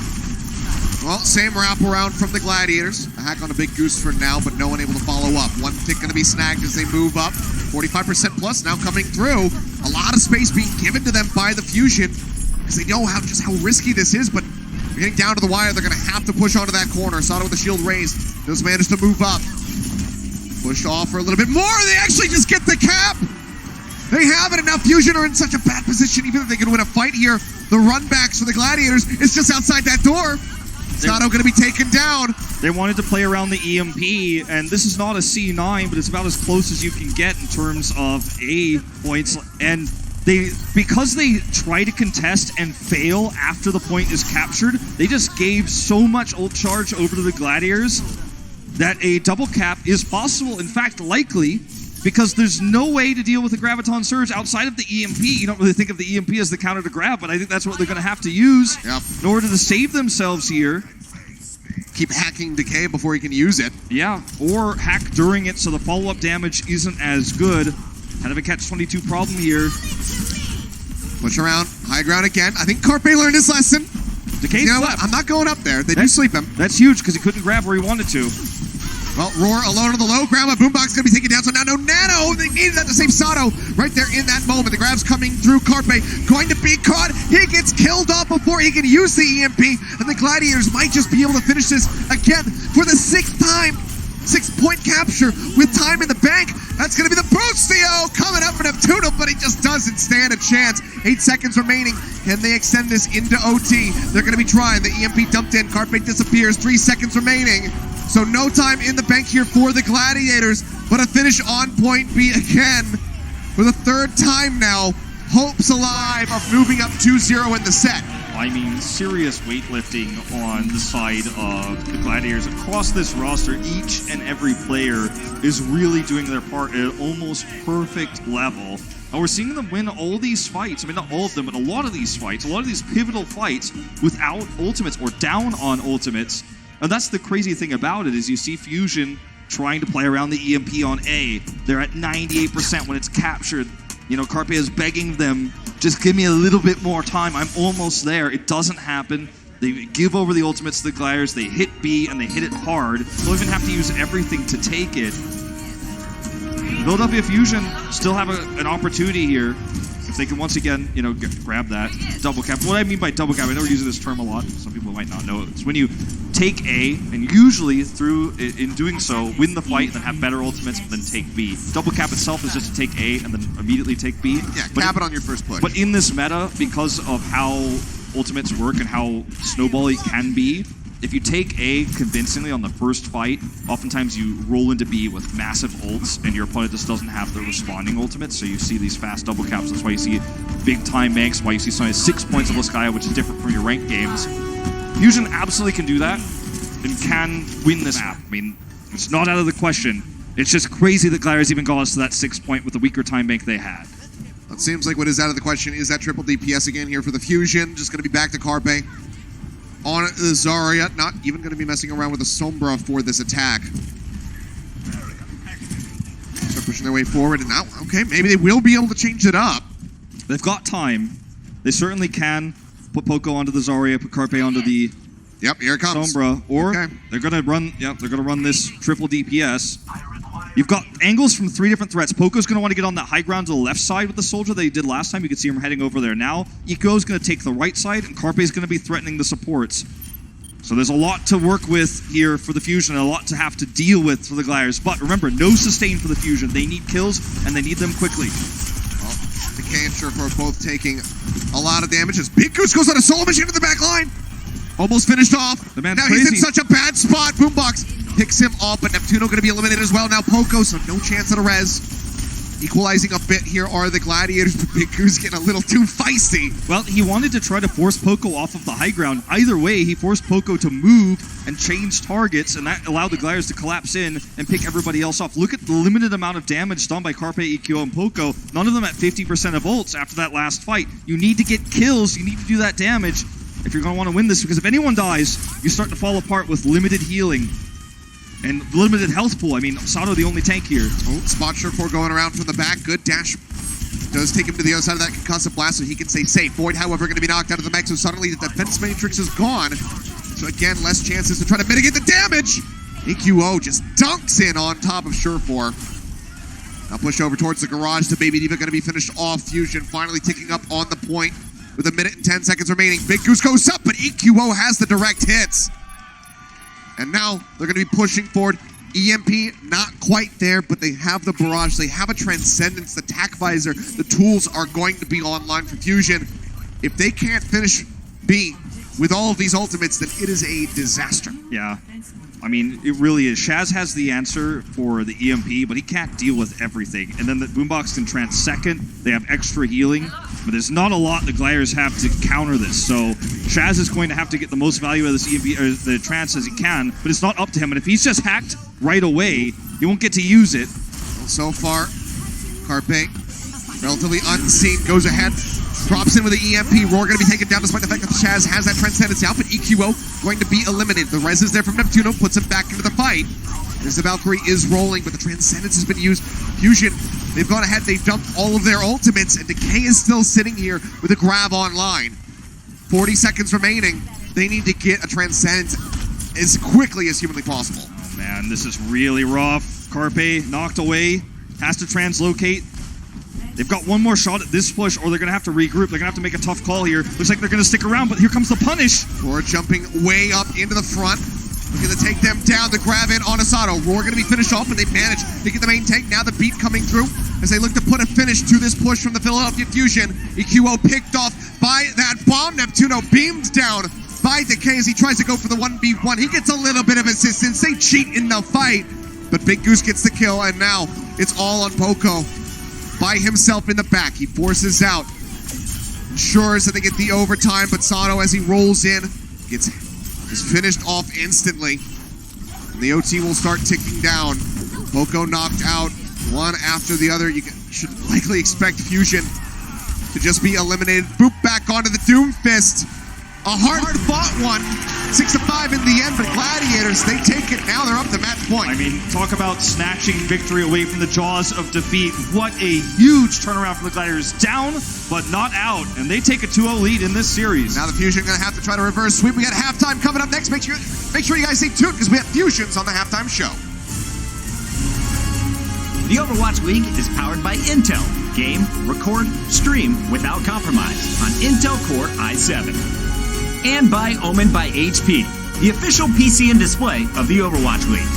Well, same wraparound from the Gladiators. A hack on a Big Goose for now, but no one able to follow up. One tick going to be snagged as they move up. 45% plus now coming through. A lot of space being given to them by the Fusion, because they know just how risky this is, but getting down to the wire, they're going to have to push onto that corner. Sato with the shield raised. Those managed to move up. Pushed off for a little bit more. They actually just get the cap. They have it, and now Fusion are in such a bad position. Even if they can win a fight here, the runbacks for the Gladiators is just outside that door. Sato going to be taken down. They wanted to play around the EMP, and this is not a C9, but it's about as close as you can get in terms of A points. And because they try to contest and fail after the point is captured, they just gave so much ult charge over to the Gladiators that a double cap is possible. In fact, likely, because there's no way to deal with the Graviton Surge outside of the EMP. You don't really think of the EMP as the counter to grab, but I think that's what they're going to have to use in order to save themselves here. Keep hacking Decay before he can use it. Yeah, or hack during it so the follow-up damage isn't as good. Kind of a catch-22 problem here. Push around, high ground again. I think Carpe learned his lesson. Decay's You know left. what? I'm not going up there. They do sleep him. That's huge because he couldn't grab where he wanted to. Well, Roar alone on the low ground, but Boombox going to be taken down. So now no Nano. They needed that to save Sato right there in that moment. The grab's coming through. Carpe going to be caught. He gets killed off before he can use the EMP. And the Gladiators might just be able to finish this again for the 6th time. 6-point capture with time in the bank. That's going to be the Bustio coming up for Neptuno, but he just doesn't stand a chance. 8 seconds remaining. Can they extend this into OT? They're going to be trying. The EMP dumped in. Carpe disappears. 3 seconds remaining. So no time in the bank here for the Gladiators, but a finish on point B again for the 3rd time now. Hopes alive of moving up 2-0 in the set. I mean, serious weightlifting on the side of the Gladiators. Across this roster, each and every player is really doing their part at an almost perfect level. And we're seeing them win all these fights. I mean, not all of them, but a lot of these fights, a lot of these pivotal fights without ultimates or down on ultimates. And that's the crazy thing about it, is you see Fusion trying to play around the EMP on A. They're at 98% when it's captured. You know, Carpe is begging them, just give me a little bit more time. I'm almost there. It doesn't happen. They give over the ultimates to the Gladiators. They hit B, and they hit it hard. They'll even have to use everything to take it. Philadelphia Fusion still have an opportunity here. If they can once again, you know, grab that double cap. What I mean by double cap, I know we're using this term a lot. Some people might not know it. It's when you take A, and usually in doing so, win the fight, then have better ultimates, and then take B. Double cap itself is just to take A and then immediately take B. Yeah, cap it on your first push. But in this meta, because of how ultimates work and how snowball-y can be, if you take A convincingly on the first fight, oftentimes you roll into B with massive ults, and your opponent just doesn't have the responding ultimates, so you see these fast double caps. That's why you see big time banks, why you see something 6 points of Laskaya, which is different from your ranked games. Fusion absolutely can do that, and can win this map. I mean, it's not out of the question. It's just crazy that Gladiators even got us to that 6 point with the weaker time bank they had. It seems like what is out of the question is that triple DPS again here for the Fusion. Just going to be back to Carpe. On the Zarya, not even going to be messing around with the Sombra for this attack. Start pushing their way forward, and now, okay, maybe they will be able to change it up. They've got time. They certainly can put Poco onto the Zarya, put Carpe onto the Yep, here it comes. Sombra, or Okay. they're gonna run this triple DPS. You've got angles from 3 different threats. Poco's going to want to get on that high ground to the left side with the soldier that he did last time. You can see him heading over there now. Iko's going to take the right side, and Carpe's going to be threatening the supports. So there's a lot to work with here for the Fusion, and a lot to have to deal with for the Gladiators. But remember, no sustain for the Fusion. They need kills, and they need them quickly. Well, Decay and Surefour both taking a lot of damage as Big Goose goes on a solo machine to the back line. Almost finished off. The man's now crazy. He's in such a bad spot. Boombox picks him off, but Neptuno going to be eliminated as well. Now Poco, so no chance at a res. Equalizing a bit here are the Gladiators, but Big Goose getting a little too feisty. Well, he wanted to try to force Poco off of the high ground. Either way, he forced Poco to move and change targets, and that allowed the Gladiators to collapse in and pick everybody else off. Look at the limited amount of damage done by Carpe, EQ, and Poco. None of them at 50% of ults after that last fight. You need to get kills. You need to do that damage if you're going to want to win this, because if anyone dies, you start to fall apart with limited healing and limited health pool. I mean, Sato the only tank here. Oh, spot Surefour going around from the back. Good dash. Does take him to the other side of that concussive blast so he can stay safe. Void, however, going to be knocked out of the mech, so suddenly the defense matrix is gone. So again, less chances to try to mitigate the damage. EQO just dunks in on top of Surefour. Now push over towards the garage. The Baby Diva going to be finished off. Fusion finally ticking up on the point with 1 minute and 10 seconds remaining. Big Goose goes up, but EQO has the direct hits. And now they're going to be pushing forward EMP, not quite there, but they have the barrage. They have a Transcendence, the Tac Visor. The tools are going to be online for Fusion. If they can't finish B with all of these ultimates, then it is a disaster. Yeah. I mean, it really is. Shaz has the answer for the EMP, but he can't deal with everything. And then the Boombox can trance second. They have extra healing, but there's not a lot the Gladiators have to counter this. So Shaz is going to have to get the most value of this EMP, or the trance as he can, but it's not up to him. And if he's just hacked right away, he won't get to use it. Well, so far, Carpe, relatively unseen, goes ahead, drops in with the EMP. Roar going to be taken down despite the fact that Shaz has that Transcendence out, but EQO going to be eliminated. The res is there from Neptuno, puts him back into the fight. As the Valkyrie is rolling, but the Transcendence has been used. Fusion, they've gone ahead, they've dumped all of their ultimates, and Decay is still sitting here with a grab online. 40 seconds remaining. They need to get a Transcendence as quickly as humanly possible. Man, this is really rough. Carpe knocked away, has to translocate. They've got one more shot at this push, or they're going to have to regroup. They're going to have to make a tough call here. Looks like they're going to stick around, but here comes the punish. Roar jumping way up into the front. Looking to take them down. The grab in on Asado. Roar going to be finished off, and they manage to get the main tank. Now the beat coming through as they look to put a finish to this push from the Philadelphia Fusion. EQO picked off by that bomb. Neptuno beamed down by Decay as he tries to go for the 1v1. He gets a little bit of assistance. They cheat in the fight, but Big Goose gets the kill, and now it's all on Poco. By himself in the back. He forces out. Ensures that they get the overtime, but Sato, as he rolls in, is finished off instantly. And the OT will start ticking down. Poco knocked out, one after the other. You should likely expect Fusion to just be eliminated. Boop back onto the Doom Fist. A hard-fought one. 6-5 in the end, but Gladiators, they take it now. They're up to match point. I mean, talk about snatching victory away from the jaws of defeat. What a huge turnaround for the Gladiators. Down, but not out. And they take a 2-0 lead in this series. Now the Fusion going to have to try to reverse sweep. We got halftime coming up next. Make sure you guys stay tuned because we have Fusions on the halftime show. The Overwatch League is powered by Intel. Game, record, stream without compromise on Intel Core i7. And by Omen by HP, the official PC and display of the Overwatch League.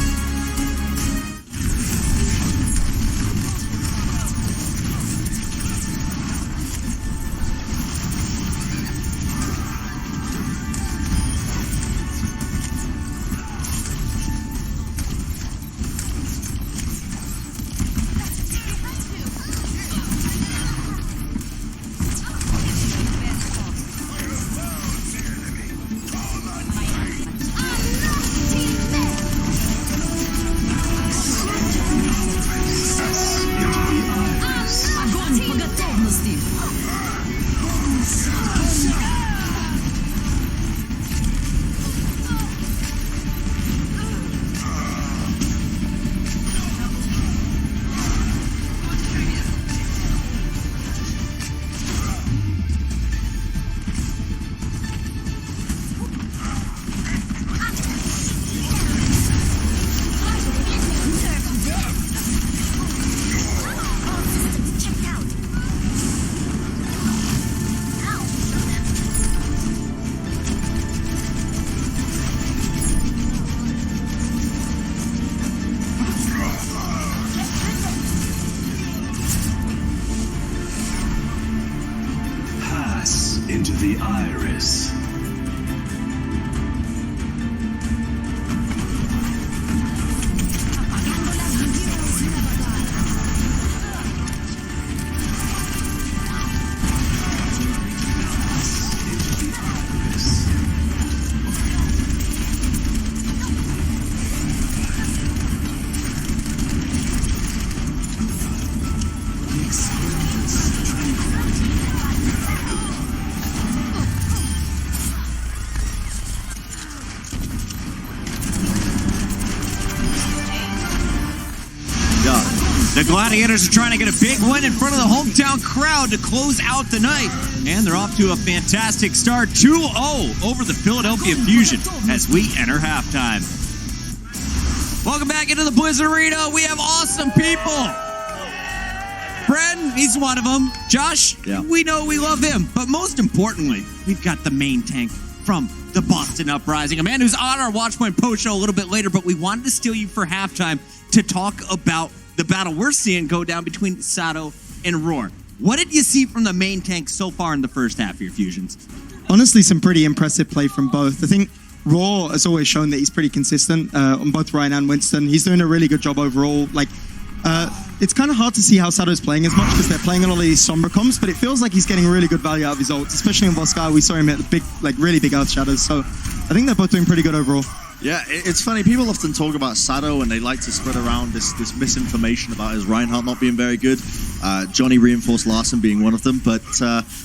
Into the iris. The Gladiators are trying to get a big win in front of the hometown crowd to close out the night. And they're off to a fantastic start, 2-0 over the Philadelphia Fusion as we enter halftime. Welcome back into the Blizzard Arena. We have awesome people. Brad, he's one of them. Josh, we know we love him. But most importantly, we've got the main tank from the Boston Uprising. A man who's on our Watchpoint post show a little bit later, but we wanted to steal you for halftime to talk about the battle we're seeing go down between Sato and Roar. What did you see from the main tank so far in the first half of your Fusions? Honestly, some pretty impressive play from both. I think Raw has always shown that he's pretty consistent on both Ryan and Winston. He's doing a really good job overall. It's kind of hard to see how Sato's playing as much because they're playing a lot of these Sombra comps, but it feels like he's getting really good value out of his ults, especially in Volskai. We saw him hit really big Earth Shadows, so I think they're both doing pretty good overall. Yeah, it's funny. People often talk about Sato and they like to spread around this misinformation about his Reinhardt not being very good. Johnny reinforced Larson being one of them. But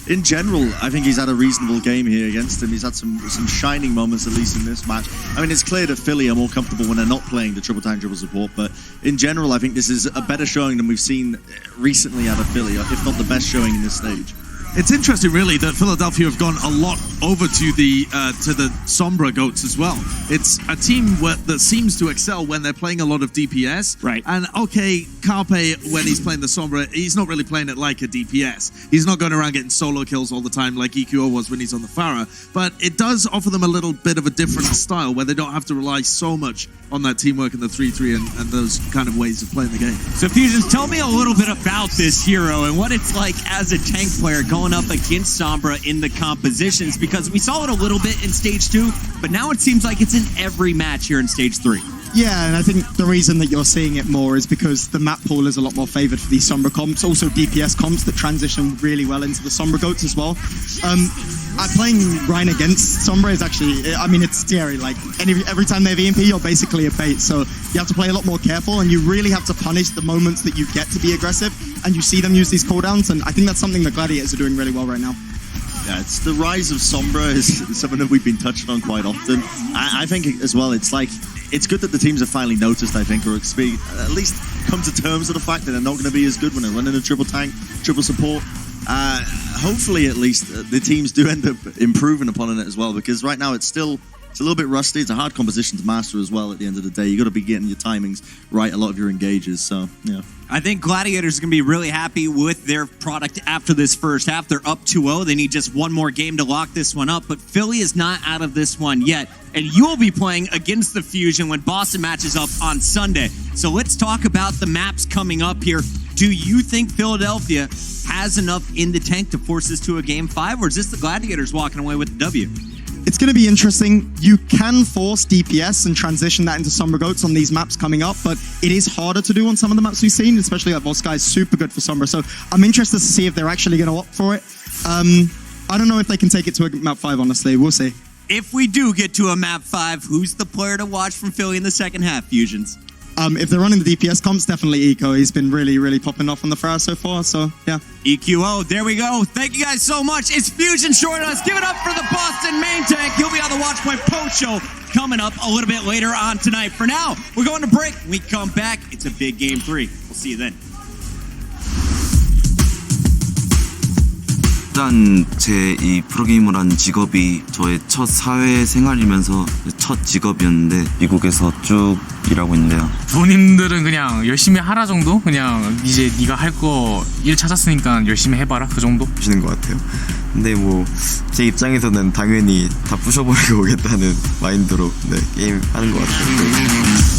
in general, I think he's had a reasonable game here against him. He's had some shining moments, at least in this match. I mean, it's clear that Philly are more comfortable when they're not playing the triple tank, triple support. But in general, I think this is a better showing than we've seen recently out of Philly, if not the best showing in this stage. It's interesting, really, that Philadelphia have gone a lot over to the Sombra Goats as well. It's a team that seems to excel when they're playing a lot of DPS. Right. And okay, Carpe, when he's playing the Sombra, he's not really playing it like a DPS. He's not going around getting solo kills all the time like EQO was when he's on the Pharah. But it does offer them a little bit of a different style where they don't have to rely so much on that teamwork and the 3-3 and those kind of ways of playing the game. So Fusions, tell me a little bit about this hero and what it's like as a tank player going up against Sombra in the compositions, because we saw it a little bit in Stage 2, but now it seems like it's in every match here in Stage 3. Yeah, and I think the reason that you're seeing it more is because the map pool is a lot more favored for these Sombra comps, also DPS comps that transition really well into the Sombra Goats as well. Playing Ryan against Sombra is actually, I mean, it's scary. Like, every time they have EMP, you're basically a bait, so you have to play a lot more careful, and you really have to punish the moments that you get to be aggressive, and you see them use these cooldowns, and I think that's something that Gladiators are doing really well right now. Yeah, it's the rise of Sombra is something that we've been touching on quite often. I think as well, it's good that the teams have finally noticed, I think, or at least come to terms with the fact that they're not going to be as good when they're running a triple tank, triple support. Hopefully, at least, the teams do end up improving upon it as well, because right now it's a little bit rusty. It's a hard composition to master as well at the end of the day. You got to be getting your timings right, a lot of your engages, so, yeah. I think Gladiators are going to be really happy with their product after this first half. They're up 2-0. They need just one more game to lock this one up, but Philly is not out of this one yet, and you will be playing against the Fusion when Boston matches up on Sunday. So let's talk about the maps coming up here. Do you think Philadelphia has enough in the tank to force this to a Game 5, or is this the Gladiators walking away with the W? It's going to be interesting. You can force DPS and transition that into Sombra Goats on these maps coming up, but it is harder to do on some of the maps we've seen, especially like Volskai is super good for Sombra, so I'm interested to see if they're actually going to opt for it. I don't know if they can take it to a map 5, honestly. We'll see. If we do get to a map 5, who's the player to watch from Philly in the second half, Fusions? If they're running the DPS comps, definitely Eco. He's been really, really popping off on the Pharah so far, so yeah. EQO, there we go. Thank you guys so much. It's Fusion short us. Give it up for the Boston main tank. You'll be on the Watchpoint post show coming up a little bit later on tonight. For now, we're going to break. When we come back, it's a big Game 3. We'll see you then. 일단 제 이 프로게이머라는 직업이 저의 첫 사회 생활이면서 첫 직업이었는데 미국에서 쭉 일하고 있는데요. 부모님들은 그냥 열심히 하라 정도? 그냥 이제 네가 할 거 일 찾았으니까 열심히 해봐라 그 정도? 하시는 것 같아요. 근데 뭐 제 입장에서는 당연히 다 부셔버리고 오겠다는 마인드로 게임 하는 것 같아요.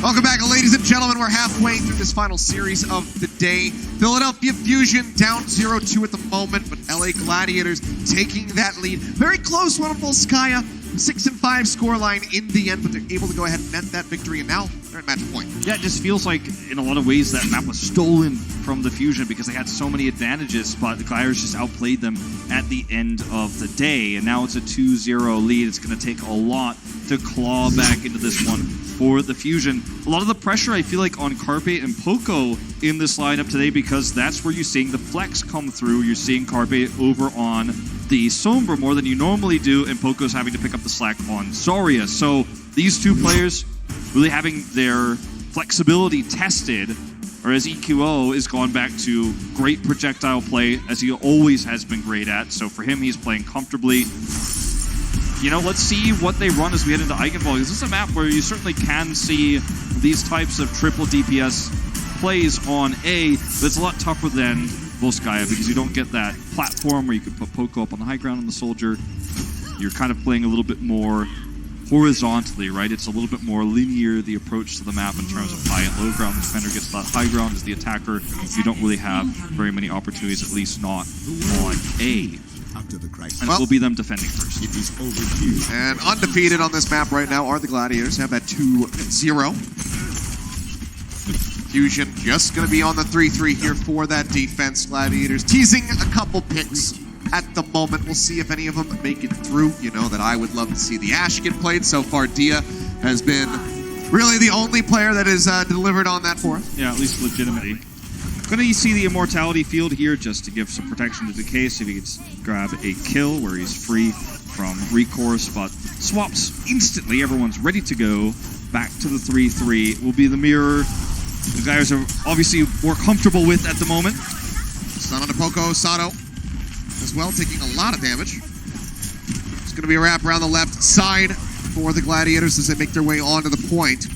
Welcome back, ladies and gentlemen. We're halfway through this final series of the day. Philadelphia Fusion down 0-2 at the moment, but LA Gladiators taking that lead. Very close one on Volskaya. 6-5 scoreline in the end, but they're able to go ahead and net that victory, and now they're at match point. Yeah, it just feels like in a lot of ways that map was stolen from the Fusion because they had so many advantages, but the Gladiators just outplayed them at the end of the day, and now it's a 2-0 lead. It's going to take a lot to claw back into this one for the Fusion. A lot of the pressure, I feel like, on Carpe and Poco in this lineup today, because that's where you're seeing the flex come through. You're seeing Carpe over on the Sombra more than you normally do, and Poco's having to pick up the slack on Zarya. So these two players really having their flexibility tested, whereas EQO has gone back to great projectile play, as he always has been great at. So for him, he's playing comfortably. You know, let's see what they run as we head into Eigenfall, because this is a map where you certainly can see these types of triple DPS plays on A, but it's a lot tougher than Volskaya because you don't get that platform where you can put Poco up on the high ground on the soldier. You're kind of playing a little bit more horizontally, right? It's a little bit more linear, the approach to the map in terms of high and low ground. The defender gets that high ground as the attacker. You don't really have very many opportunities, at least not on A. And it will be them defending first. It is overdue. And undefeated on this map right now are the Gladiators. Have that 2-0. Fusion just going to be on the 3-3 here for that defense. Gladiators teasing a couple picks at the moment. We'll see if any of them make it through. You know that I would love to see the Ashe get played. So far, Dia has been really the only player that has delivered on that for us. Yeah, at least legitimately. Going to see the Immortality field here just to give some protection to Decay, see if he can grab a kill where he's free from recourse, but swaps instantly. Everyone's ready to go. Back to the 3-3 will be the mirror the guys are obviously more comfortable with at the moment. Stun onto Poco, Sato as well, taking a lot of damage. It's going to be a wrap around the left side for the Gladiators as they make their way onto the point.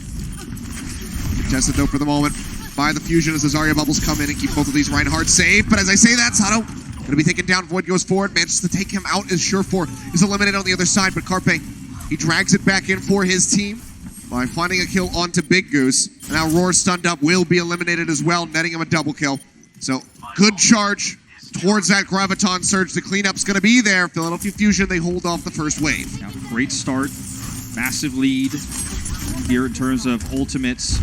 Contested though for the moment by the Fusion as the Zarya bubbles come in and keep both of these Reinhardt safe. But as I say that, Sato going to be taken down. Void goes forward, manages to take him out as Surefour is eliminated on the other side. But Carpe, he drags it back in for his team by finding a kill onto Big Goose. And now Roar stunned up will be eliminated as well, netting him a double kill. So good charge towards that Graviton Surge. The cleanup's going to be there. Philadelphia Fusion, they hold off the first wave. Yeah, great start. Massive lead here in terms of ultimates.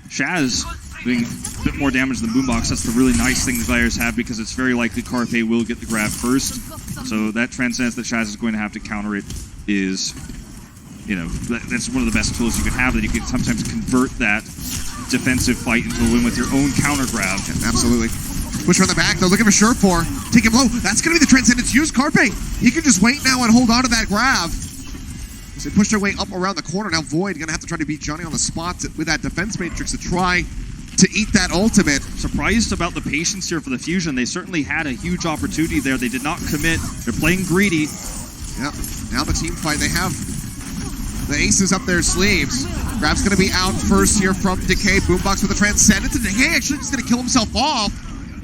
Shaz doing a bit more damage than Boombox. That's the really nice thing the Gladiators have, because it's very likely Carpe will get the grab first. So that transcends that Shaz is going to have to counter it is, you know, that's one of the best tools you can have, that you can sometimes convert that defensive fight into a win with your own counter grab. Yeah, absolutely. Push from the back, though, looking for Surefour. Take him low. That's going to be the Transcendence use. Carpe, he can just wait now and hold on to that grab. As they push their way up around the corner, now Void going to have to try to beat Johnny on the spot with that defense matrix to try to eat that ultimate. Surprised about the patience here for the Fusion. They certainly had a huge opportunity there. They did not commit. They're playing greedy. Yeah, now the team fight. They have the aces up their sleeves. Grab's going to be out first here from Decay. Boombox with a Transcendence. And Decay actually just going to kill himself off.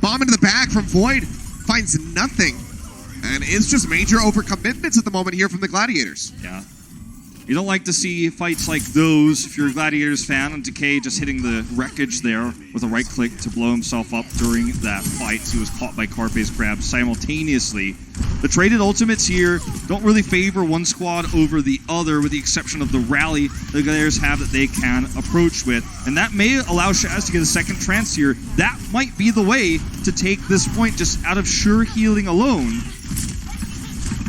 Bomb into the back from Void. Finds nothing. And it's just major overcommitments at the moment here from the Gladiators. Yeah. You don't like to see fights like those if you're a Gladiators fan, and Decay just hitting the wreckage there with a right click to blow himself up during that fight. He was caught by Carpe's grab simultaneously. The traded ultimates here don't really favor one squad over the other, with the exception of the rally the Gladiators have that they can approach with. And that may allow Shaz to get a second trance here. That might be the way to take this point just out of sure healing alone.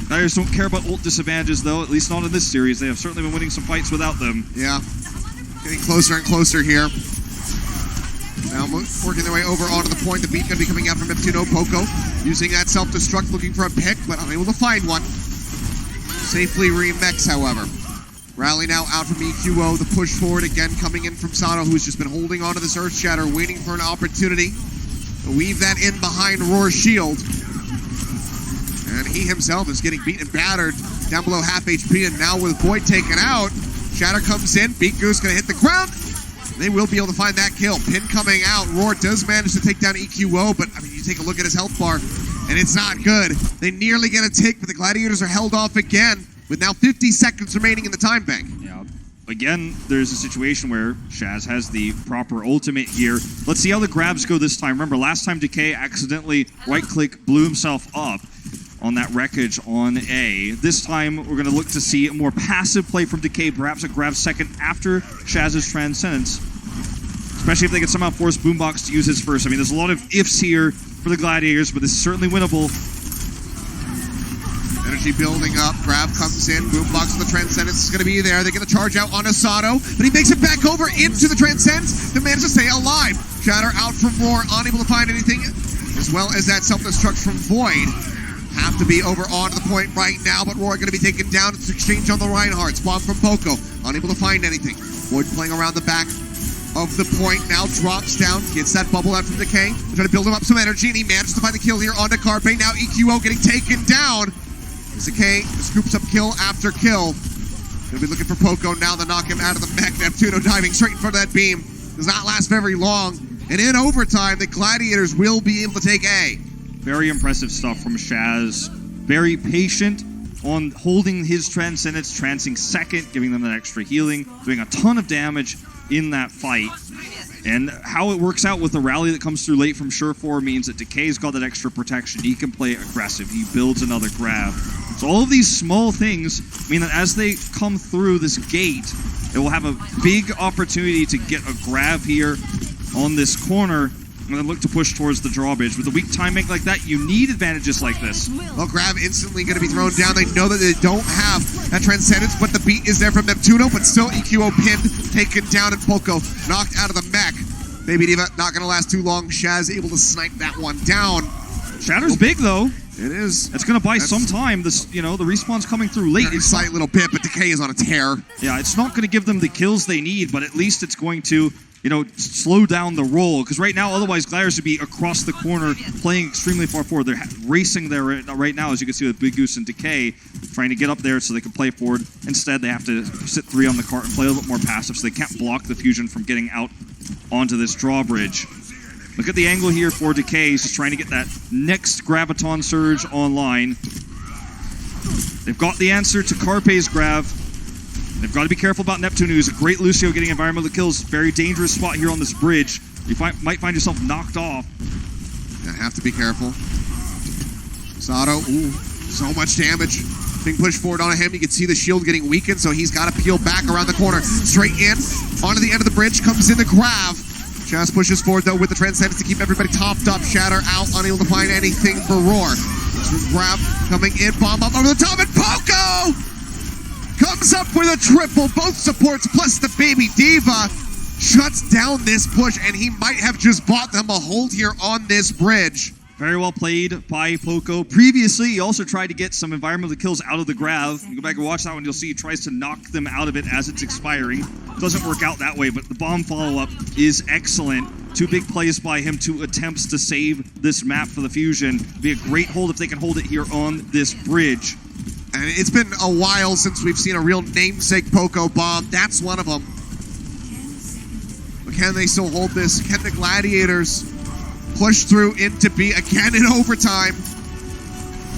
Gladiators don't care about ult disadvantages, though, at least not in this series. They have certainly been winning some fights without them. Yeah. Getting closer and closer here. Now working their way over onto the point. The beat going to be coming out from Neptuno. Poco using that self-destruct, looking for a pick, but unable to find one. Safely remix, however. Rally now out from EQO. The push forward again coming in from Sato, who's just been holding onto this Earth Shatter, waiting for an opportunity to weave that in behind Roar's shield. And he himself is getting beaten and battered down below half HP, and now with Void taken out, Shatter comes in. Beat Goose going to hit the ground. They will be able to find that kill. Pin coming out. Roar does manage to take down EQO, but I mean, you take a look at his health bar, and it's not good. They nearly get a take, but the Gladiators are held off again with now 50 seconds remaining in the time bank. Yeah. Again, there's a situation where Shaz has the proper ultimate here. Let's see how the grabs go this time. Remember, last time Decay accidentally right-click blew himself up on that wreckage on A. This time, we're going to look to see a more passive play from Decay, perhaps a grab second after Shaz's Transcendence. Especially if they can somehow force Boombox to use his first. I mean, there's a lot of ifs here for the Gladiators, but this is certainly winnable. Energy building up. Grab comes in. Boombox with the Transcendence is going to be there. They're going to charge out on Sato, but he makes it back over into the Transcendence to manage to stay alive. Shatter out from Roar, unable to find anything, as well as that self-destruct from Void. Have to be over onto the point right now, but Roar going to be taken down. It's exchange on the Reinhardt. Spawn from Poco, unable to find anything. Void playing around the back of the point, now drops down, gets that bubble out from Decay. They're trying to build him up some energy, and he manages to find the kill here onto Carpe. Now EQO getting taken down. As Decay scoops up kill after kill. Gonna be looking for Poco now to knock him out of the mech. Neptuno diving straight in front of that beam. Does not last very long. And in overtime, the Gladiators will be able to take A. Very impressive stuff from Shaz. Very patient on holding his Transcendence, trancing second, giving them that extra healing, doing a ton of damage in that fight. And how it works out with the rally that comes through late from Surefour means that Decay's got that extra protection. He can play aggressive. He builds another grab. So all of these small things mean that as they come through this gate, it will have a big opportunity to get a grab here on this corner and then look to push towards the drawbridge. With a weak timing like that, you need advantages like this. Well, grab instantly going to be thrown down. They know that they don't have that Transcendence, but the beat is there from Neptuno, but still EQO pinned, taken down, and Poco knocked out of the mech. Baby Diva not going to last too long. Shaz able to snipe that one down. Shatter's big, though. It is. It's going to buy some time. This, the respawn's coming through late. A slight little bit, but Decay is on a tear. Yeah, it's not going to give them the kills they need, but at least it's going to slow down the roll. Because right now, otherwise, Gladiators would be across the corner, playing extremely far forward. They're racing there right now, as you can see with Big Goose and Decay, trying to get up there so they can play forward. Instead, they have to sit 3 on the cart and play a little bit more passive, so they can't block the fusion from getting out onto this drawbridge. Look at the angle here for Decay. He's just trying to get that next Graviton Surge online. They've got the answer to Carpe's grab. They've got to be careful about Neptune, who's a great Lucio getting environmental kills. Very dangerous spot here on this bridge. You might find yourself knocked off. Yeah, have to be careful. Sato, so much damage being pushed forward onto him. You can see the shield getting weakened, so he's got to peel back around the corner. Straight in, onto the end of the bridge, comes in the grab. Shaz pushes forward, though, with the Transcendence to keep everybody topped up. Shatter out, unable to find anything for Roar. Grab coming in, bomb up over the top, and Poco comes up with a triple. Both supports plus the Baby Diva shuts down this push, and he might have just bought them a hold here on this bridge. Very well played by Poco. Previously, he also tried to get some environmental kills out of the grab. You go back and watch that one, you'll see he tries to knock them out of it as it's expiring. Doesn't work out that way, but the bomb follow-up is excellent. 2 big plays by him, 2 attempts to save this map for the fusion. Be a great hold if they can hold it here on this bridge. And it's been a while since we've seen a real namesake Poco bomb. That's one of them. But can they still hold this? Can the Gladiators push through into B again in overtime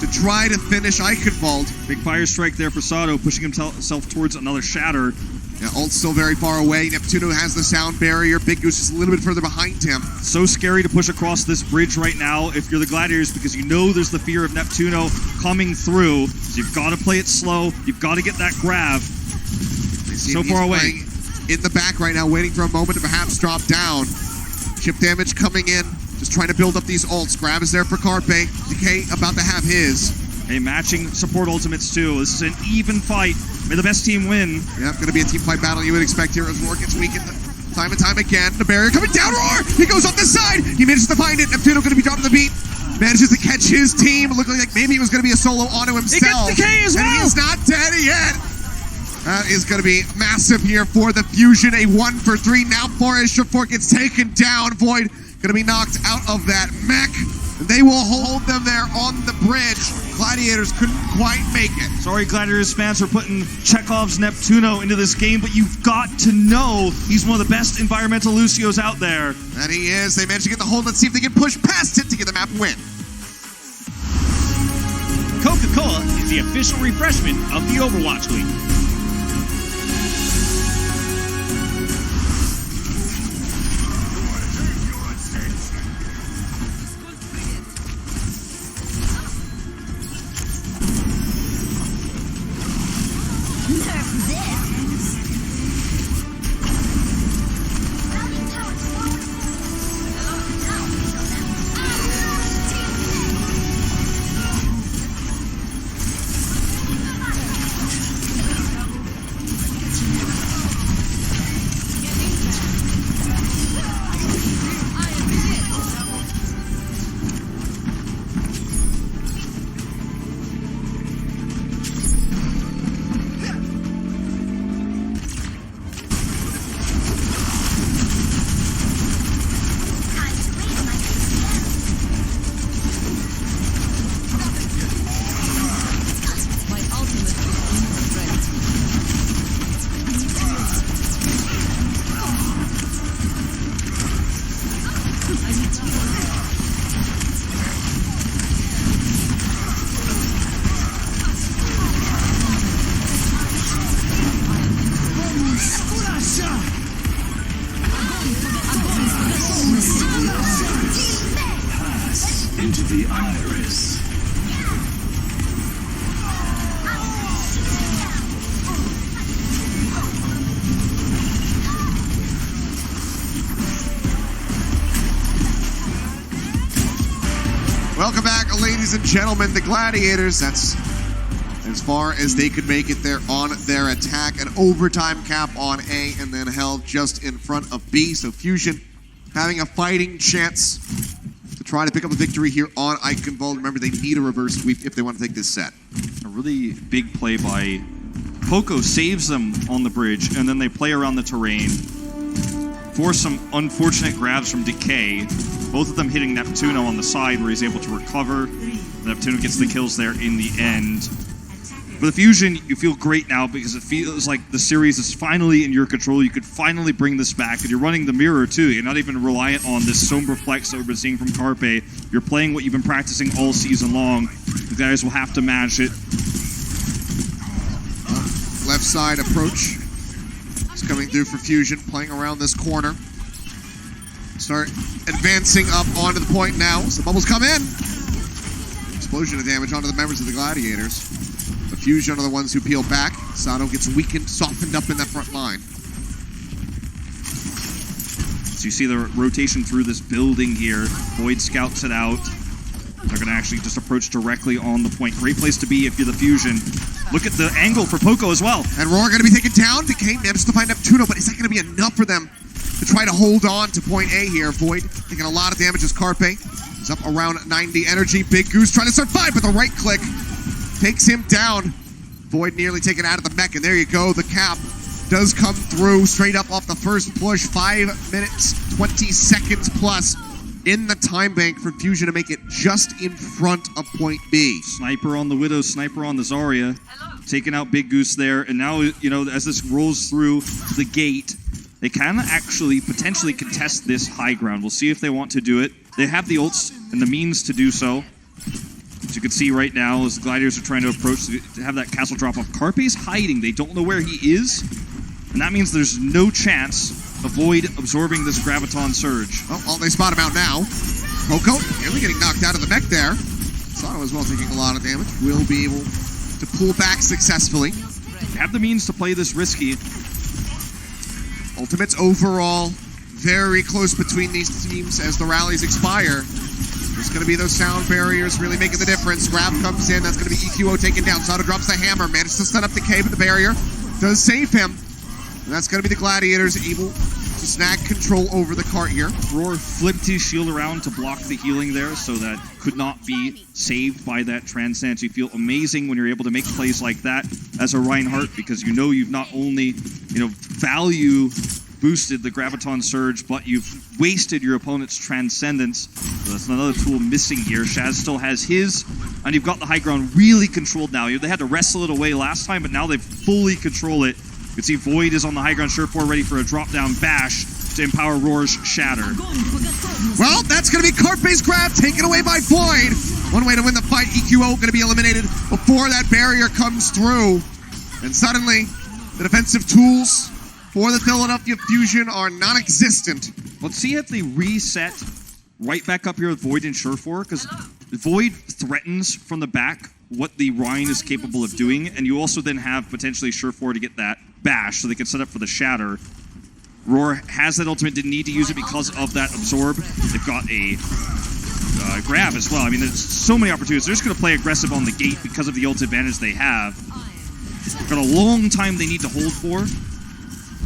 to try to finish Eichenwald? Big fire strike there for Sato, pushing himself towards another shatter. Yeah, ult's still very far away. Neptuno has the sound barrier. Big Goose is a little bit further behind him. So scary to push across this bridge right now if you're the Gladiators, because you know there's the fear of Neptuno coming through. So you've got to play it slow. You've got to get that grab. So far away. In the back right now, waiting for a moment to perhaps drop down. Chip damage coming in. Just trying to build up these ults. Grab is there for Carpe. Decay about to have his. Hey, matching support ultimates too. This is an even fight. May the best team win. Yeah, going to be a team fight battle you would expect here as Roar gets weakened time and time again. The barrier coming down, Roar! He goes up the side! He manages to find it. Neptuno going to be dropping the beat. Manages to catch his team. Looking like maybe it was going to be a solo onto himself. He gets Decay as well! And he's not dead yet! That is going to be massive here for the Fusion. A 1-for-3. Now Surefour gets taken down. Void going to be knocked out of that mech. They will hold them there on the bridge. Gladiators couldn't quite make it. Sorry, Gladiators fans, for putting Chekhov's Neptuno into this game, but you've got to know he's one of the best environmental Lucios out there. And he is. They managed to get the hold. Let's see if they can push past it to get the map win. Coca-Cola is the official refreshment of the Overwatch League. Into the iris. Welcome back, ladies and gentlemen. The Gladiators, that's as far as they could make it there on their attack. An overtime cap on A and then held just in front of B. So Fusion having a fighting chance to try to pick up a victory here on Eichenwald. Remember, they need a reverse sweep if they want to take this set. A really big play by Poco, saves them on the bridge, and then they play around the terrain. Force some unfortunate grabs from Decay, both of them hitting Neptuno on the side where he's able to recover. Neptuno gets the kills there in the end. For the Fusion, you feel great now because it feels like the series is finally in your control. You could finally bring this back, and you're running the mirror too. You're not even reliant on this Sombra flex that we've been seeing from Carpe. You're playing what you've been practicing all season long. The guys will have to match it. Left side approach is coming through for Fusion, playing around this corner. Start advancing up onto the point now. So the bubbles come in. Explosion of damage onto the members of the Gladiators. The Fusion are the ones who peel back. Sato gets weakened, softened up in that front line. So you see the rotation through this building here. Void scouts it out. They're going to actually just approach directly on the point. Great place to be if you're the Fusion. Look at the angle for Poco as well. And Roar going to be taken down. Decay manages to find Neptuno, but is that going to be enough for them to try to hold on to point A here? Void taking a lot of damage as Carpe is up around 90 energy. Big Goose trying to survive, but the right click takes him down. Void nearly taken out of the mech, and there you go. The cap does come through straight up off the first push. 5 minutes, 20 seconds plus in the time bank for Fusion to make it just in front of point B. Sniper on the Widow, sniper on the Zarya. Taking out Big Goose there, and now, you know, as this rolls through to the gate, they can actually potentially contest this high ground. We'll see if they want to do it. They have the ults and the means to do so. As you can see right now, as the Gladiators are trying to approach to have that castle drop off. Carpe's hiding. They don't know where he is, and that means there's no chance of Void absorbing this Graviton surge. Oh, they spot him out now. Poco nearly getting knocked out of the mech there. Sato as well taking a lot of damage. Will be able to pull back successfully. They have the means to play this risky. Ultimates overall very close between these teams as the rallies expire. It's going to be those sound barriers really making the difference. Grab comes in. That's going to be EQO taken down. Sato drops the hammer. Manages to stun up Decay, but the barrier does save him. And that's going to be the Gladiators able to snag control over the cart here. Roar flipped his shield around to block the healing there, so that could not be saved by that Transcendence. You feel amazing when you're able to make plays like that as a Reinhardt, because you know you've not only value boosted the Graviton Surge, but you've wasted your opponent's Transcendence. So that's another tool missing here. Shaz still has his, and you've got the high ground really controlled now. They had to wrestle it away last time, but now they fully control it. You can see Void is on the high ground, Surefour ready for a drop-down bash to empower Roar's Shatter. Well, that's going to be cart-based grab taken away by Void. One way to win the fight. EQO going to be eliminated before that barrier comes through. And suddenly, the defensive tools for the Philadelphia Fusion are non-existent. Let's see if they reset right back up here with Void and Surefour, because Void threatens from the back what the Rhine is capable of doing, and you also then have potentially Surefour to get that bash so they can set up for the Shatter. Roar has that ultimate, didn't need to use it because of that absorb. They've got a grab as well. I mean, there's so many opportunities. They're just going to play aggressive on the gate because of the ult advantage they have. They've got a long time they need to hold for,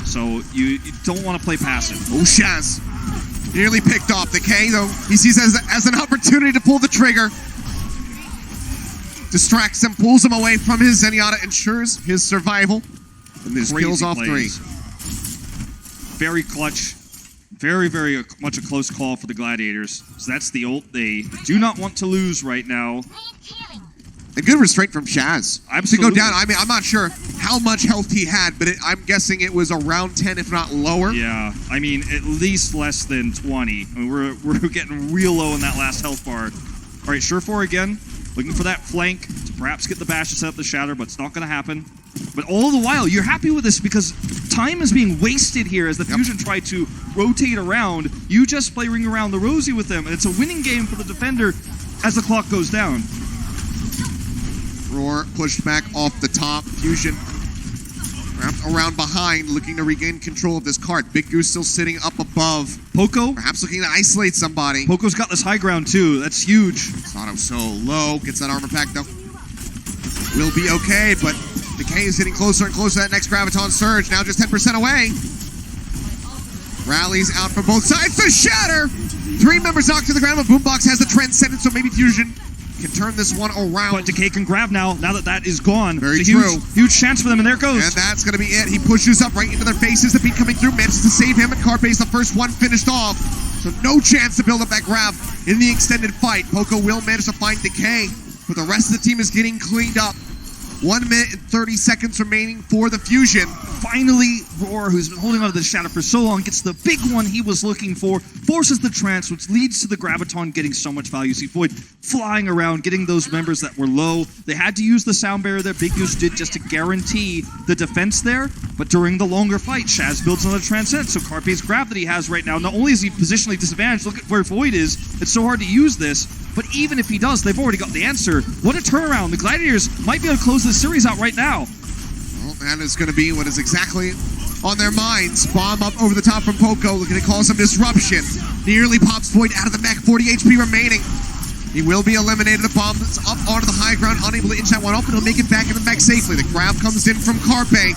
so you don't want to play passive. Oh, Shaz nearly picked off. Decay, though, he sees it as an opportunity to pull the trigger. Distracts him, pulls him away from his Zenyatta, ensures his survival. And this kills off plays. 3. Very clutch. Very, very much a close call for the Gladiators. So that's the ult they do not want to lose right now. A good restraint from Shaz. Absolutely. To go down, I mean, I'm not sure how much health he had, but I'm guessing it was around 10, if not lower. Yeah, I mean, at least less than 20. I mean, we're getting real low in that last health bar. All right, Surefour again, looking for that flank to perhaps get the bash to set up the Shatter, but it's not going to happen. But all the while, you're happy with this because time is being wasted here as the Fusion try to rotate around. You just play Ring Around the Rosie with them, and it's a winning game for the defender as the clock goes down. Roar pushed back off the top. Fusion wrapped around behind, looking to regain control of this cart. Big Goose still sitting up above. Poco. Perhaps looking to isolate somebody. Poco's got this high ground too. That's huge. Sato so low. Gets that armor pack though. Will be okay, but Decay is getting closer and closer to that next Graviton Surge. Now just 10% away. Rallies out from both sides. The Shatter! 3 members knocked to the ground, but Boombox has the Transcendence, so maybe Fusion can turn this one around. But Decay can grab now that that is gone. Very it's a true. Huge chance for them, and there it goes. And that's going to be it. He pushes up right into their faces. The beat coming through, manages to save him, and Carpe's the first one finished off. So no chance to build up that grab in the extended fight. Poco will manage to find Decay, but the rest of the team is getting cleaned up. 1 minute and 30 seconds remaining for the Fusion. Finally, Roar, who's been holding on to the Shatter for so long, gets the big one he was looking for, forces the trance, which leads to the Graviton getting so much value. See Void flying around, getting those members that were low. They had to use the sound barrier that Big Goose did just to guarantee the defense there, but during the longer fight, Shaz builds another Transcendence, so Carpe's grab that he has right now, not only is he positionally disadvantaged, look at where Void is, it's so hard to use this, but even if he does, they've already got the answer. What a turnaround. The Gladiators might be able to close this series out right now. Well, that is going to be what is exactly on their minds. Bomb up over the top from Poco, looking to cause some disruption. Nearly pops Void out of the mech, 40 HP remaining. He will be eliminated. The bomb is up onto the high ground, unable to inch that one up, but he'll make it back in the mech safely. The grab comes in from Carpe,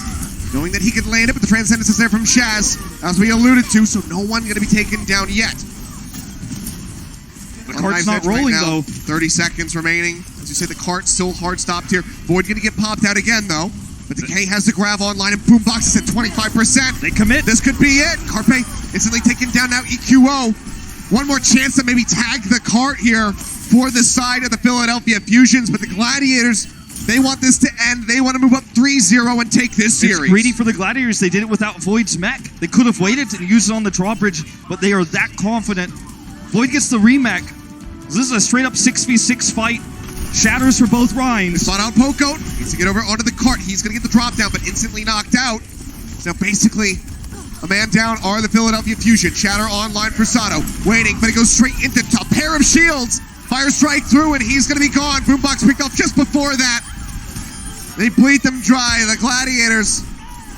knowing that he could land it, but the Transcendence is there from Shaz, as we alluded to, so no one going to be taken down yet. The cart's not rolling, though. 30 seconds remaining. As you say, the cart's still hard stopped here. Void going to get popped out again, though. But Decay has the grab online, and Boombox is at 25%. They commit. This could be it. Carpe instantly taken down now. EQO. One more chance to maybe tag the cart here for the side of the Philadelphia Fusions. But the Gladiators, they want this to end. They want to move up 3-0 and take this series. It's greedy for the Gladiators. They did it without Void's mech. They could have waited and used it on the drawbridge, but they are that confident. Void gets the remech. This is a straight-up 6v6 fight. Shatters for both Rhymes. Spot out Poco. Needs to get over onto the cart. He's going to get the drop down, but instantly knocked out. So basically, a man down are the Philadelphia Fusion. Shatter online for Sato. Waiting, but it goes straight into a pair of shields. Fire strike through, and he's going to be gone. Boombox picked off just before that. They bleed them dry. The Gladiators,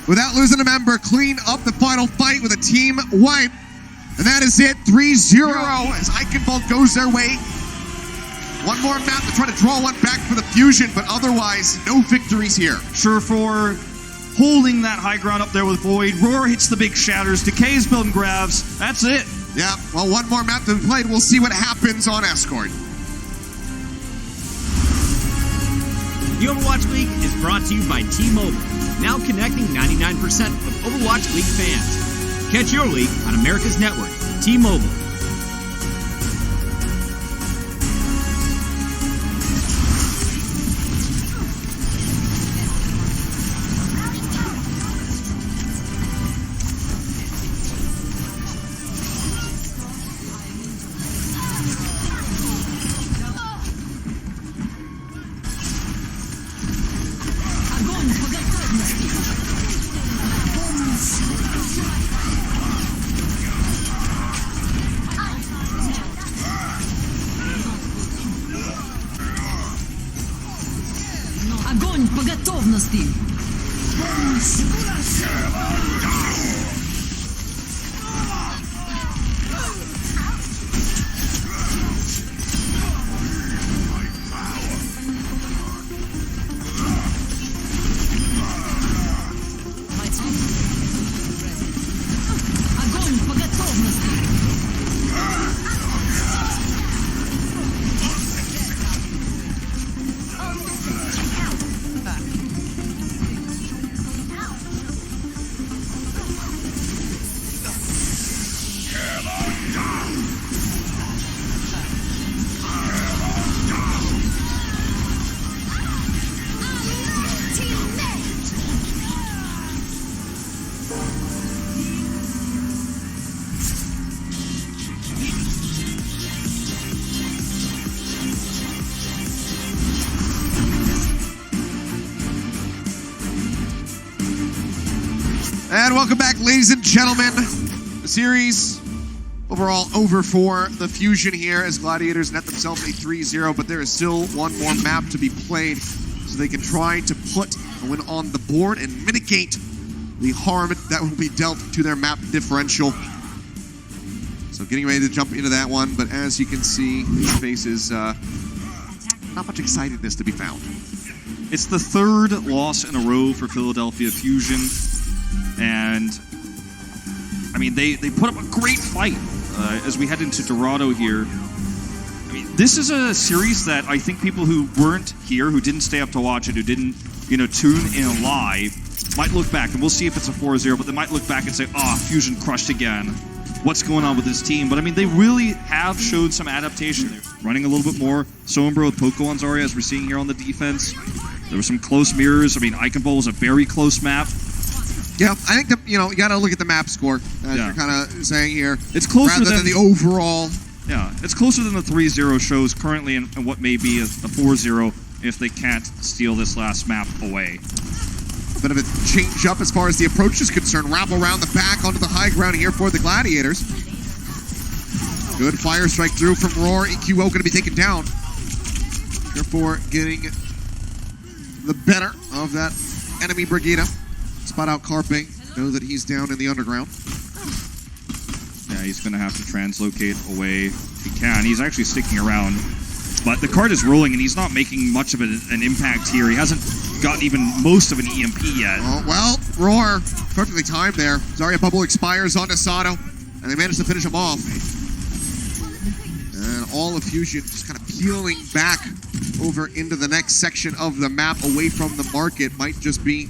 without losing a member, clean up the final fight with a team wipe. And that is it, 3-0, as Eichenwald goes their way One more map to try to draw one back for the Fusion, but otherwise, no victories here. Surefour holding that high ground up there with Void. Roar hits the big shatters. Decay is building grabs. That's it. Yeah, well, one more map to be played. We'll see what happens on Escort. The Overwatch League is brought to you by T-Mobile, now connecting 99% of Overwatch League fans. Catch your league on America's network, T-Mobile. Огонь по готовности! Огонь по готовности! And welcome back, ladies and gentlemen. The series overall over for the Fusion here as Gladiators net themselves a 3-0, but there is still one more map to be played so they can try to put a win on the board and mitigate the harm that will be dealt to their map differential. So getting ready to jump into that one, but as you can see, these faces, not much excitedness to be found. It's the third loss in a row for Philadelphia Fusion. And, I mean, they put up a great fight as we head into Dorado here. I mean, this is a series that I think people who weren't here, who didn't stay up to watch it, who didn't, tune in live, might look back, and we'll see if it's a 4-0, but they might look back and say, Fusion crushed again. What's going on with this team? But, I mean, they really have showed some adaptation. They're running a little bit more Sombra with Poco on Zarya, as we're seeing here on the defense. There were some close mirrors. I mean, Eichenwald was a very close map. Yeah, I think you got to look at the map score, as you're kind of saying here. It's closer rather than the overall. Yeah, it's closer than the 3-0 shows currently, and what may be a 4-0 if they can't steal this last map away. A bit of a change up as far as the approach is concerned. Wrap around the back onto the high ground here for the Gladiators. Good fire strike through from Roar. EQO going to be taken down. Therefore, getting the better of that enemy Brigida. Spot out Carpe. Know that he's down in the underground. Yeah, he's going to have to translocate away if he can. He's actually sticking around. But the card is rolling, and he's not making much of an impact here. He hasn't gotten even most of an EMP yet. Oh, well, Roar, perfectly timed there. Zarya bubble expires onto Sato, and they managed to finish him off. And all of Fusion just kind of peeling back over into the next section of the map away from the market. Might just be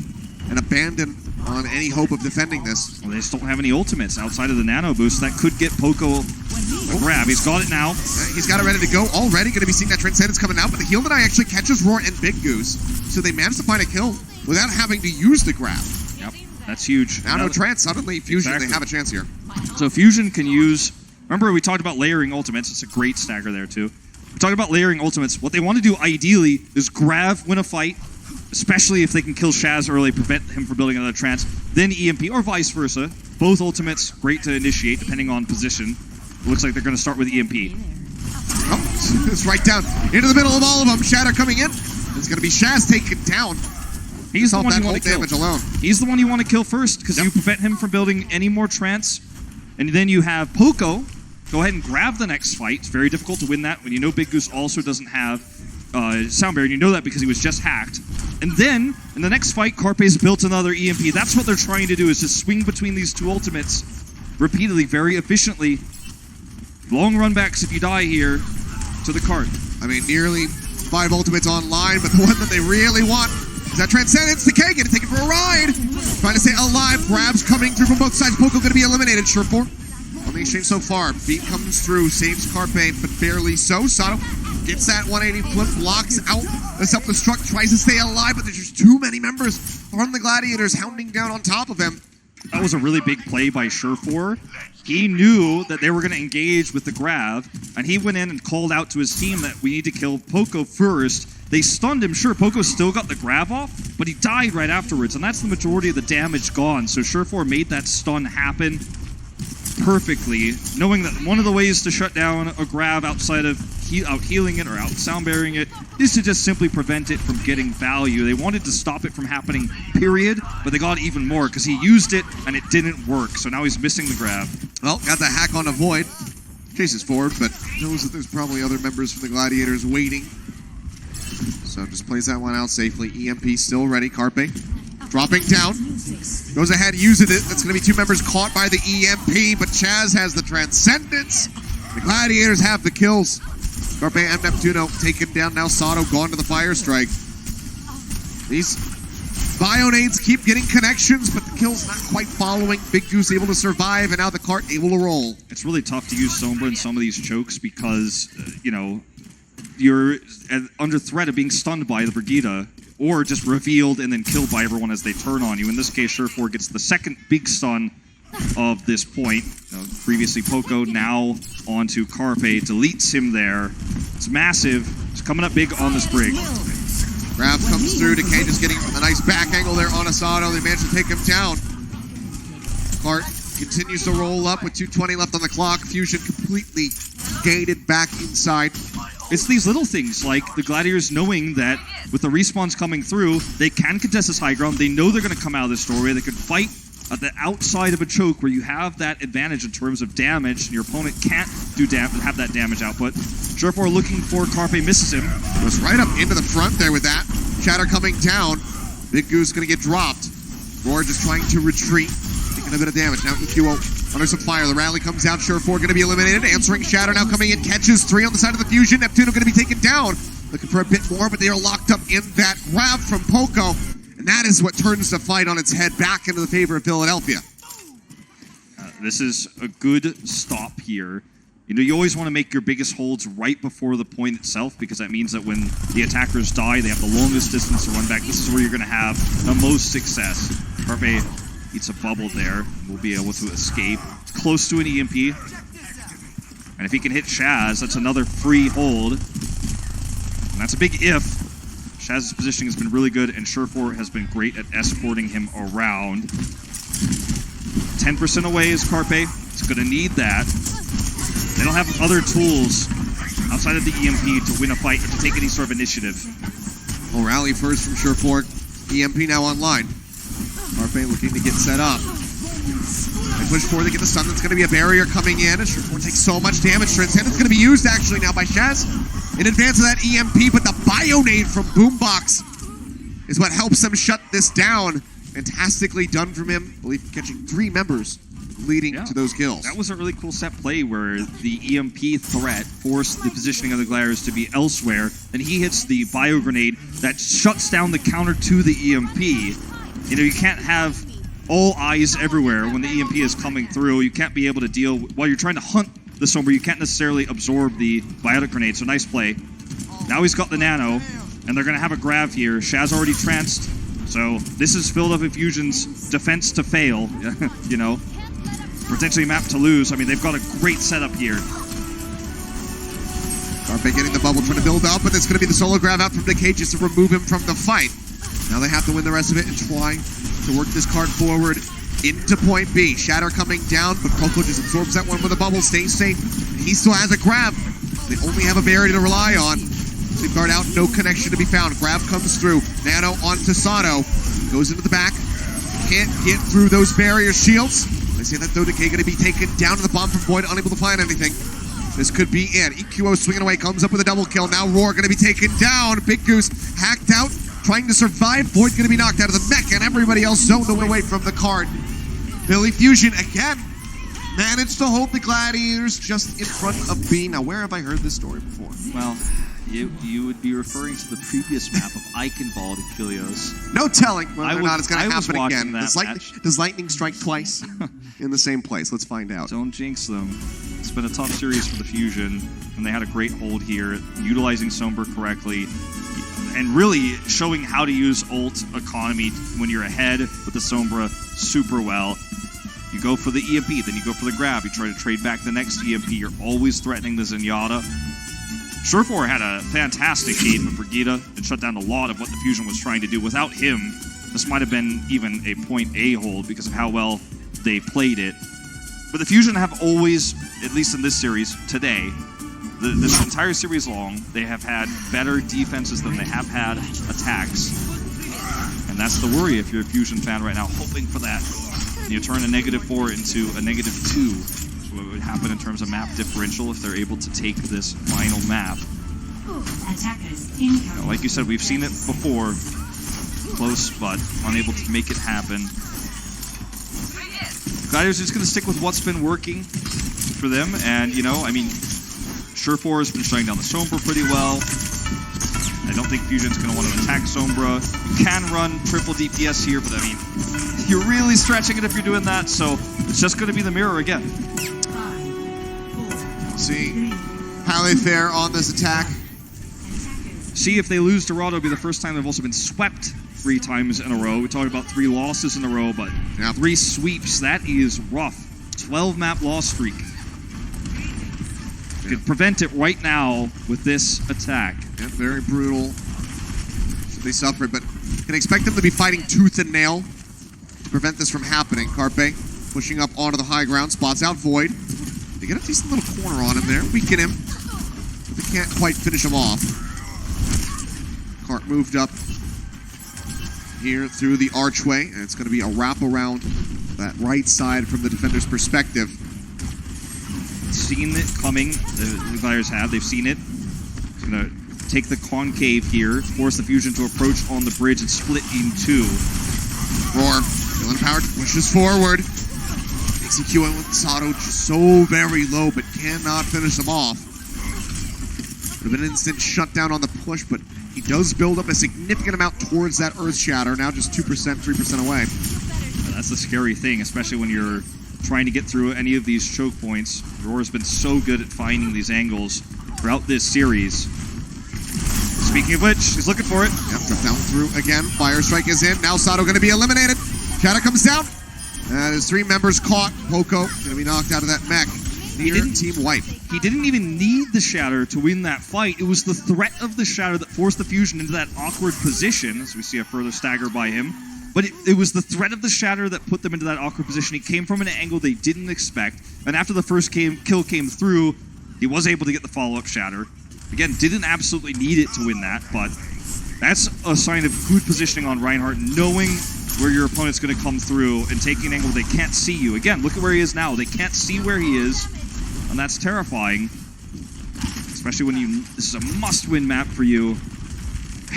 an abandon on any hope of defending this. Well, they just don't have any ultimates outside of the nano boost that could get Poco a grab. He's got it now. He's got it ready to go already. Going to be seeing that Transcendence coming out, but the Heal Deny actually catches Roar and Big Goose. So they managed to find a kill without having to use the grab. Yep, that's huge. Now no Trance, suddenly Fusion, they have a chance here. So Fusion can use, remember we talked about layering ultimates. It's a great stagger there too. We talked about layering ultimates. What they want to do ideally is grab, win a fight, especially if they can kill Shaz early, prevent him from building another Trance, then EMP, or vice versa. Both ultimates, great to initiate, depending on position. It looks like they're going to start with EMP. Oh, it's right down into the middle of all of them. Shatter coming in. It's going to be Shaz taken down. He's the one you want to kill. Damage alone. He's the one you want to kill first, because you prevent him from building any more Trance. And then you have Poco go ahead and grab the next fight. It's very difficult to win that when you know Big Goose also doesn't have Sound Barrier, and you know that because he was just hacked. And then, in the next fight, Carpe's built another EMP. That's what they're trying to do, is just swing between these two ultimates repeatedly, very efficiently. Long run backs if you die here to the cart. I mean, nearly 5 ultimates online, but the one that they really want is that Transcendence. Decay getting taken for a ride. Trying to stay alive. Grabs coming through from both sides. Poco going to be eliminated. Surefour on the exchange so far. Beat comes through, saves Carpe, but barely so. Sato gets that 180 flip, blocks out the self-destruct, tries to stay alive, but there's just too many members from the Gladiators hounding down on top of him. That was a really big play by Surefour. He knew that they were going to engage with the grab, and he went in and called out to his team that we need to kill Poco first. They stunned him. Sure, Poco still got the grab off, but he died right afterwards, and that's the majority of the damage gone. So Surefour made that stun happen perfectly, knowing that one of the ways to shut down a grab outside of out healing it or out sound burying it is to just simply prevent it from getting value. They wanted to stop it from happening, period, but they got even more because he used it and it didn't work. So now he's missing the grab. Well, got the hack on a Void. Chases forward, but knows that there's probably other members from the Gladiators waiting. So just plays that one out safely. EMP still ready. Carpe dropping down. Goes ahead, uses it. That's going to be 2 members caught by the EMP, but Chaz has the Transcendence. The Gladiators have the kills. Carpe and Neptuno taken down. Now Sato gone to the Fire Strike. These Bionades keep getting connections, but the kill's not quite following. Big Goose able to survive, and now the cart able to roll. It's really tough to use Sombra in some of these chokes because, you know, you're under threat of being stunned by the Brigida, or just revealed and then killed by everyone as they turn on you. In this case, Surefour gets the second big stun of this point. Previously Poco, now onto Carpe, deletes him there. It's massive. It's coming up big on this Brig. Grab comes through. Decay just getting a nice back angle there on Asado. They managed to take him down. Cart continues to roll up with 2:20 left on the clock. Fusion completely gated back inside. It's these little things like the Gladiators knowing that with the respawns coming through, they can contest this high ground. They know they're going to come out of this doorway. They can fight at the outside of a choke where you have that advantage in terms of damage, and your opponent can't do have that damage output. Surefour looking for Carpe, misses him. Goes right up into the front there with that. Shatter coming down. Big Goose going to get dropped. Roar just trying to retreat, taking a bit of damage. Now EQO under some fire. The rally comes out. Surefour going to be eliminated. Answering Shatter now coming in. Catches 3 on the side of the Fusion. Neptuno going to be taken down. Looking for a bit more, but they are locked up in that grab from Poco. And that is what turns the fight on its head back into the favor of Philadelphia. This is a good stop here. You know, you always want to make your biggest holds right before the point itself, because that means that when the attackers die, they have the longest distance to run back. This is where you're going to have the most success. Carpe eats a bubble there. We'll be able to escape. Close to an EMP. And if he can hit Shaz, that's another free hold. And that's a big if. Shaz's positioning has been really good, and Surefour has been great at escorting him around. 10% away is Carpe. It's going to need that. They don't have other tools outside of the EMP to win a fight or to take any sort of initiative. Well, rally first from Surefour. EMP now online. Carpe looking to get set up. They push forward, they get the stun. That's going to be a barrier coming in. And Surefour takes so much damage. Transcendence going to be used actually now by Shaz in advance of that EMP, but the Bionade from Boombox is what helps them shut this down. Fantastically done from him. I believe catching 3 members, leading to those kills. That was a really cool set play where the EMP threat forced the positioning of the Gladiators to be elsewhere. Then he hits the bio grenade that shuts down the counter to the EMP. You know, you can't have all eyes everywhere when the EMP is coming through. You can't be able to deal while you're trying to hunt the Sombra. You can't necessarily absorb the biotic grenade. So nice play. Now he's got the nano, and they're going to have a grab here. Shaz already tranced. So this is Philadelphia Fusion's defense to fail, you know, potentially map to lose. I mean, they've got a great setup here. Carpe getting the bubble, trying to build up, and it's going to be the solo grab out from Decay just to remove him from the fight. Now they have to win the rest of it and try to work this card forward into point B. Shatter coming down, but Poco just absorbs that one with a bubble, stays safe. He still has a grab. They only have a barrier to rely on. Guard out, no connection to be found. Grab comes through. Nano onto Sato. Goes into the back. Can't get through those barrier shields. They say that though, Decay going to be taken down to the bomb from Void, unable to find anything. This could be it. EQO swinging away, comes up with a double kill. Now Roar going to be taken down. Big Goose hacked out, trying to survive. Void going to be knocked out of the mech, and everybody else zoned away from the card. Billy Fusion again managed to hold the Gladiators just in front of B. Now, where have I heard this story before? Well, you would be referring to the previous map of Eichenwald at Helios. No telling whether or not it's going to happen again. That Does lightning strike twice in the same place? Let's find out. Don't jinx them. It's been a tough series for the Fusion, and they had a great hold here, utilizing Sombra correctly, and really showing how to use ult economy when you're ahead with the Sombra super well. You go for the EMP, then you go for the grab, you try to trade back the next EMP, you're always threatening the Zenyatta. Surefour had a fantastic game with Brigitte and shut down a lot of what the Fusion was trying to do. Without him, this might have been even a point A hold because of how well they played it. But the Fusion have always, at least in this series, today, this entire series long, they have had better defenses than they have had attacks. And that's the worry if you're a Fusion fan right now, hoping for that. You turn a -4 into a -2. What would happen in terms of map differential if they're able to take this final map. Like you said, we've seen it before. Close, but unable to make it happen. Gladiators are just going to stick with what's been working for them. And, you know, I mean, Surefour has been shutting down the Sombra pretty well. I don't think Fusion's going to want to attack Sombra. You can run triple DPS here, but I mean, you're really stretching it if you're doing that. So it's just going to be the mirror again. See how they fare on this attack. See if they lose to Dorado, it'll be the first time they've also been swept 3 times in a row. We talked about 3 losses in a row, but 3 sweeps, that is rough. 12 map loss streak. Could prevent it right now with this attack. Yeah, very brutal. So they suffered, but can expect them to be fighting tooth and nail to prevent this from happening. Carpe pushing up onto the high ground, spots out Void. They get a decent little corner on him there, weaken him, but they can't quite finish him off. Cart moved up here through the archway, and it's going to be a wrap around that right side from the defender's perspective. Seen it coming, the Gladiators have, they've seen it. It's going to take the concave here, force the Fusion to approach on the bridge and split in 2. Roar, feeling powered, pushes forward. EQO with Sato just so very low, but cannot finish him off. Would have been an instant shutdown on the push, but he does build up a significant amount towards that Earth Shatter, now just 2%, 3% away. That's the scary thing, especially when you're trying to get through any of these choke points. Roar's been so good at finding these angles throughout this series. Speaking of which, he's looking for it. Yep, drop down through again. Fire Strike is in. Now Sato going to be eliminated. Shadow comes down. And his 3 members caught. Poco going to be knocked out of that mech. Team wipe. He didn't even need the Shatter to win that fight. It was the threat of the Shatter that forced the Fusion into that awkward position, as we see a further stagger by him. But it was the threat of the Shatter that put them into that awkward position. He came from an angle they didn't expect. And after the first kill came through, he was able to get the follow-up Shatter. Again, didn't absolutely need it to win that, but that's a sign of good positioning on Reinhardt, knowing where your opponent's going to come through and taking an angle they can't see you. Again, look at where he is now. They can't see where he is, and that's terrifying. Especially when this is a must-win map for you.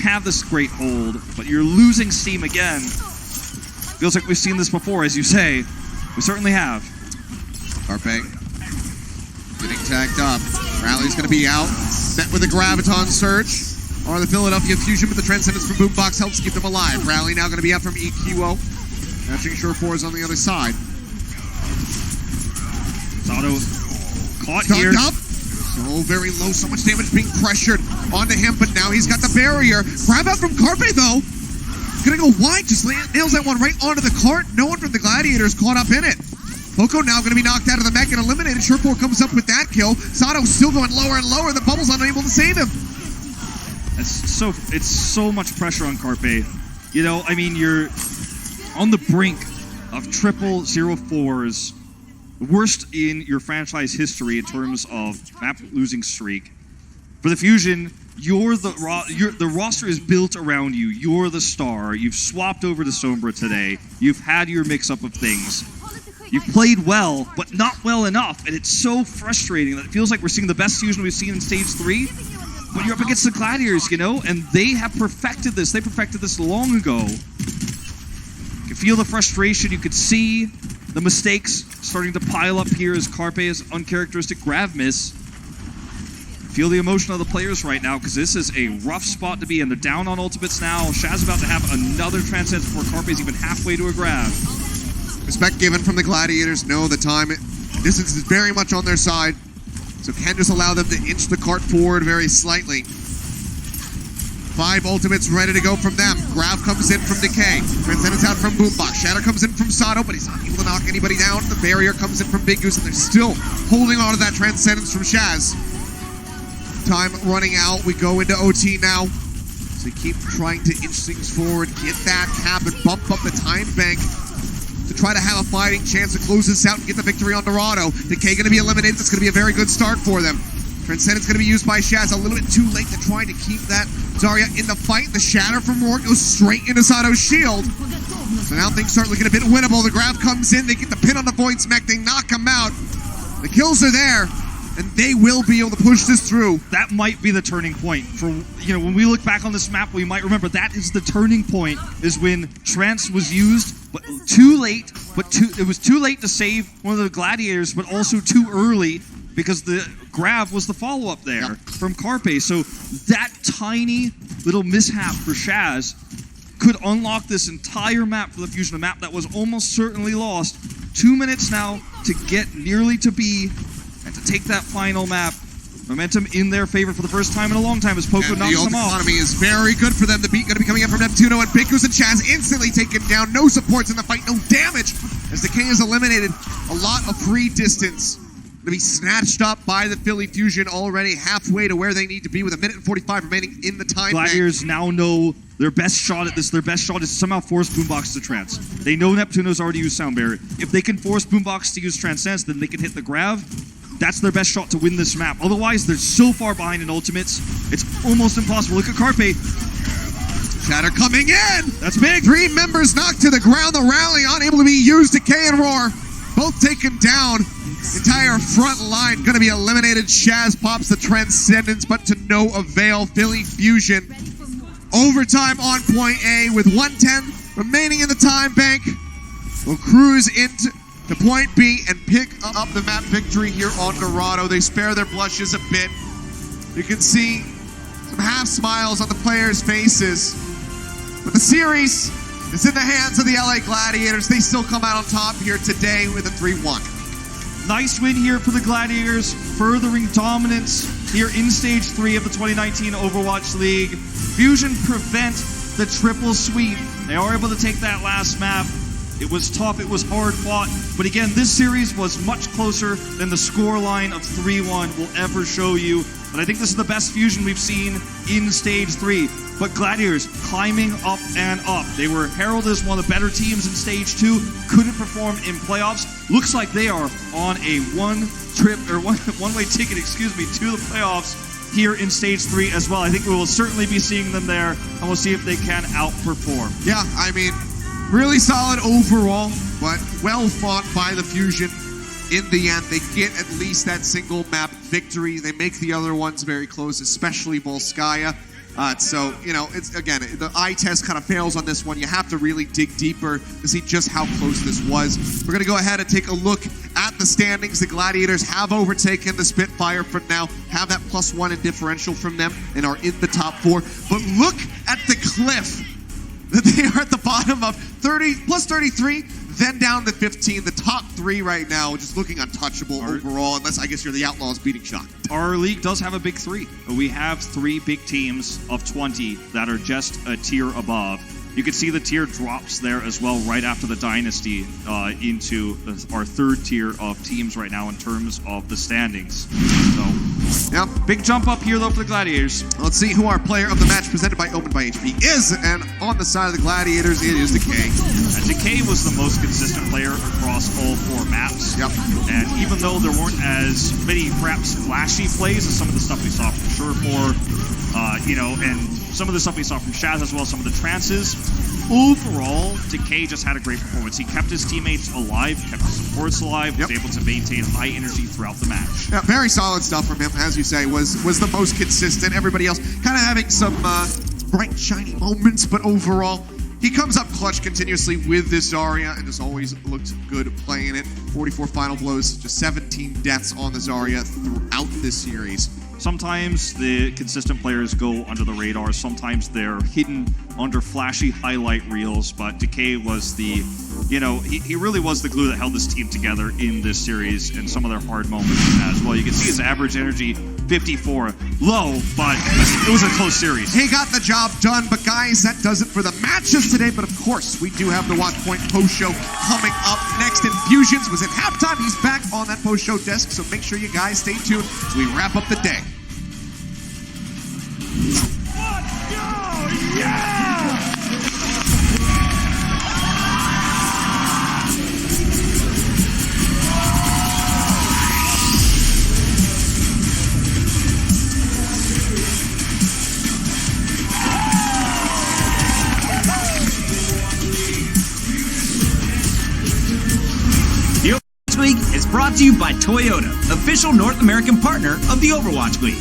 Have this great hold, but you're losing steam again. Feels like we've seen this before, as you say. We certainly have. Carpe getting tagged up. Rally's going to be out. Met with a Graviton Surge. Or the Philadelphia Fusion, but the Transcendence from Boombox helps keep them alive. Rally now going to be out from EQO. Matching Surefour is on the other side. Sato caught Stunned here. Up. So very low, so much damage being pressured onto him, but now he's got the barrier. Grab out from Carpe though. Gonna go wide, just nails that one right onto the cart. No one from the Gladiators caught up in it. Poco now gonna be knocked out of the mech and eliminated. Surefour comes up with that kill. Sato still going lower and lower. The bubble's unable to save him. It's so much pressure on Carpe. You know, I mean, you're on the brink of triple 0-4s. The worst in your franchise history in terms of map losing streak. For the Fusion, the roster is built around you. You're the star. You've swapped over to Sombra today. You've had your mix-up of things. You've played well, but not well enough, and it's so frustrating that it feels like we're seeing the best fusion we've seen in Stage 3, but you're up against the Gladiators, you know, and they have perfected this. They perfected this long ago. You can feel the frustration. You could see the mistakes starting to pile up here as Carpe's uncharacteristic grab miss. Feel the emotion of the players right now, because this is a rough spot to be in. They're down on ultimates now. Shaz about to have another transcend before Carpe's even halfway to a grab. Respect given from the Gladiators. No, the time, distance is very much on their side. So can just allow them to inch the cart forward very slightly. 5 ultimates ready to go from them. Grab comes in from Decay. Transcendence out from Boombox. Shatter comes in from Sato, but he's not able to knock anybody down. The barrier comes in from Big Goose, and they're still holding on to that Transcendence from Shaz. Time running out. We go into OT now. So keep trying to inch things forward, get that cap, and bump up the time bank to try to have a fighting chance to close this out and get the victory on Dorado. Decay going to be eliminated. That's going to be a very good start for them. Transcendence going to be used by Shaz. A little bit too late to try to keep that Zarya in the fight. The shatter from Roar goes straight into Sato's shield. So now things start looking a bit winnable. The grab comes in. They get the pin on the Void Smack. They knock him out. The kills are there, and they will be able to push this through. That might be the turning point. For, you know, when we look back on this map, we might remember that is the turning point, is when Trance was used, but too late. It was too late to save one of the Gladiators, but also too early, because the grab was the follow-up there from Carpe. So that tiny little mishap for Shaz could unlock this entire map for the Fusion, a map that was almost certainly lost. 2 minutes now to get nearly to B and to take that final map. Momentum in their favor for the first time in a long time as Poco knocks them off. The economy is very good for them. The beat going to be coming up from Neptuno, and Big Goose and Chaz instantly taken down. No supports in the fight, no damage, as Decay is eliminated. A lot of free distance going to be snatched up by the Philly Fusion, already halfway to where they need to be with 1 minute and 45 remaining in the time bank. Gladiators now know their best shot at this. Their best shot is to somehow force Boombox to Trance. They know Neptuno's already used Sound Barrier. If they can force Boombox to use Transcendence, then they can hit the grab. That's their best shot to win this map. Otherwise, they're so far behind in ultimates, it's almost impossible. Look at Carpe. Shatter coming in! That's big! 3 members knocked to the ground. The rally unable to be used. Decay and Roar both taken down. Entire front line going to be eliminated. Shaz pops the Transcendence, but to no avail. Philly Fusion overtime on point A with 1:10 remaining in the time bank. Will cruise into point B and pick up the map victory here on Dorado. They spare their blushes a bit. You can see some half smiles on the players' faces. But the series is in the hands of the LA Gladiators. They still come out on top here today with a 3-1. Nice win here for the Gladiators, furthering dominance here in Stage 3 of the 2019 Overwatch League. Fusion prevent the triple sweep. They are able to take that last map. It was tough, it was hard fought, but again, this series was much closer than the scoreline of 3-1 will ever show you. But I think this is the best Fusion we've seen in Stage 3. But Gladiators climbing up and up. They were heralded as one of the better teams in Stage 2, couldn't perform in playoffs. Looks like they are on a one-way ticket, to the playoffs here in Stage 3 as well. I think we will certainly be seeing them there, and we'll see if they can outperform. Yeah, I mean, really solid overall, but well fought by the Fusion. In the end, they get at least that single map victory. They make the other ones very close, especially Volskaya. So, you know, it's again, the eye test kind of fails on this one. You have to really dig deeper to see just how close this was. We're going to go ahead and take a look at the standings. The Gladiators have overtaken the Spitfire for now, have that +1 in differential from them, and are in the top 4. But look at the cliff that they are at the bottom of 30 plus 33, then down to 15. The top 3 right now just looking untouchable overall, unless I guess you're the Outlaws beating Shock. Our league does have a big 3. We have 3 big teams of 20 that are just a tier above. You can see the tier drops there as well right after the Dynasty into our 3rd tier of teams right now in terms of the standings. So, yep. Big jump up here though for the Gladiators. Let's see who our player of the match presented by Open by HP is, and on the side of the Gladiators it is Decay. And Decay was the most consistent player across all 4 maps. Yep. And even though there weren't as many perhaps flashy plays as some of the stuff we saw from Surefour, you know, and some of the stuff we saw from Shaz as well, some of the trances. Overall, Decay just had a great performance. He kept his teammates alive, kept his supports alive, was able to maintain high energy throughout the match. Yeah, very solid stuff from him, as you say, was the most consistent. Everybody else kind of having some bright, shiny moments, but overall, he comes up clutch continuously with this Zarya and has always looked good playing it. 44 final blows, just 17 deaths on the Zarya throughout this series. Sometimes the consistent players go under the radar, sometimes they're hidden under flashy highlight reels, but Decay was the, he really was the glue that held this team together in this series and some of their hard moments as well. You can see his average energy, 54, low, but it was a close series. He got the job done, but guys, that does it for the matches today. But of course, we do have the Watch Point post-show coming up next. Infusions was at halftime. He's back on that post-show desk, so make sure you guys stay tuned as we wrap up the day. The Overwatch League is brought to you by Toyota, official North American partner of the Overwatch League.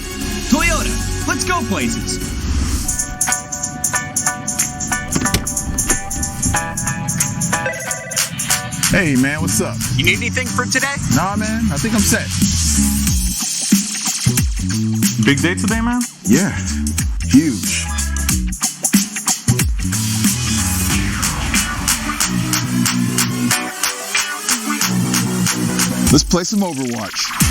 Toyota, let's go places. Hey man, what's up? You need anything for today? Nah man, I think I'm set. Big day today, man? Yeah, huge. Let's play some Overwatch.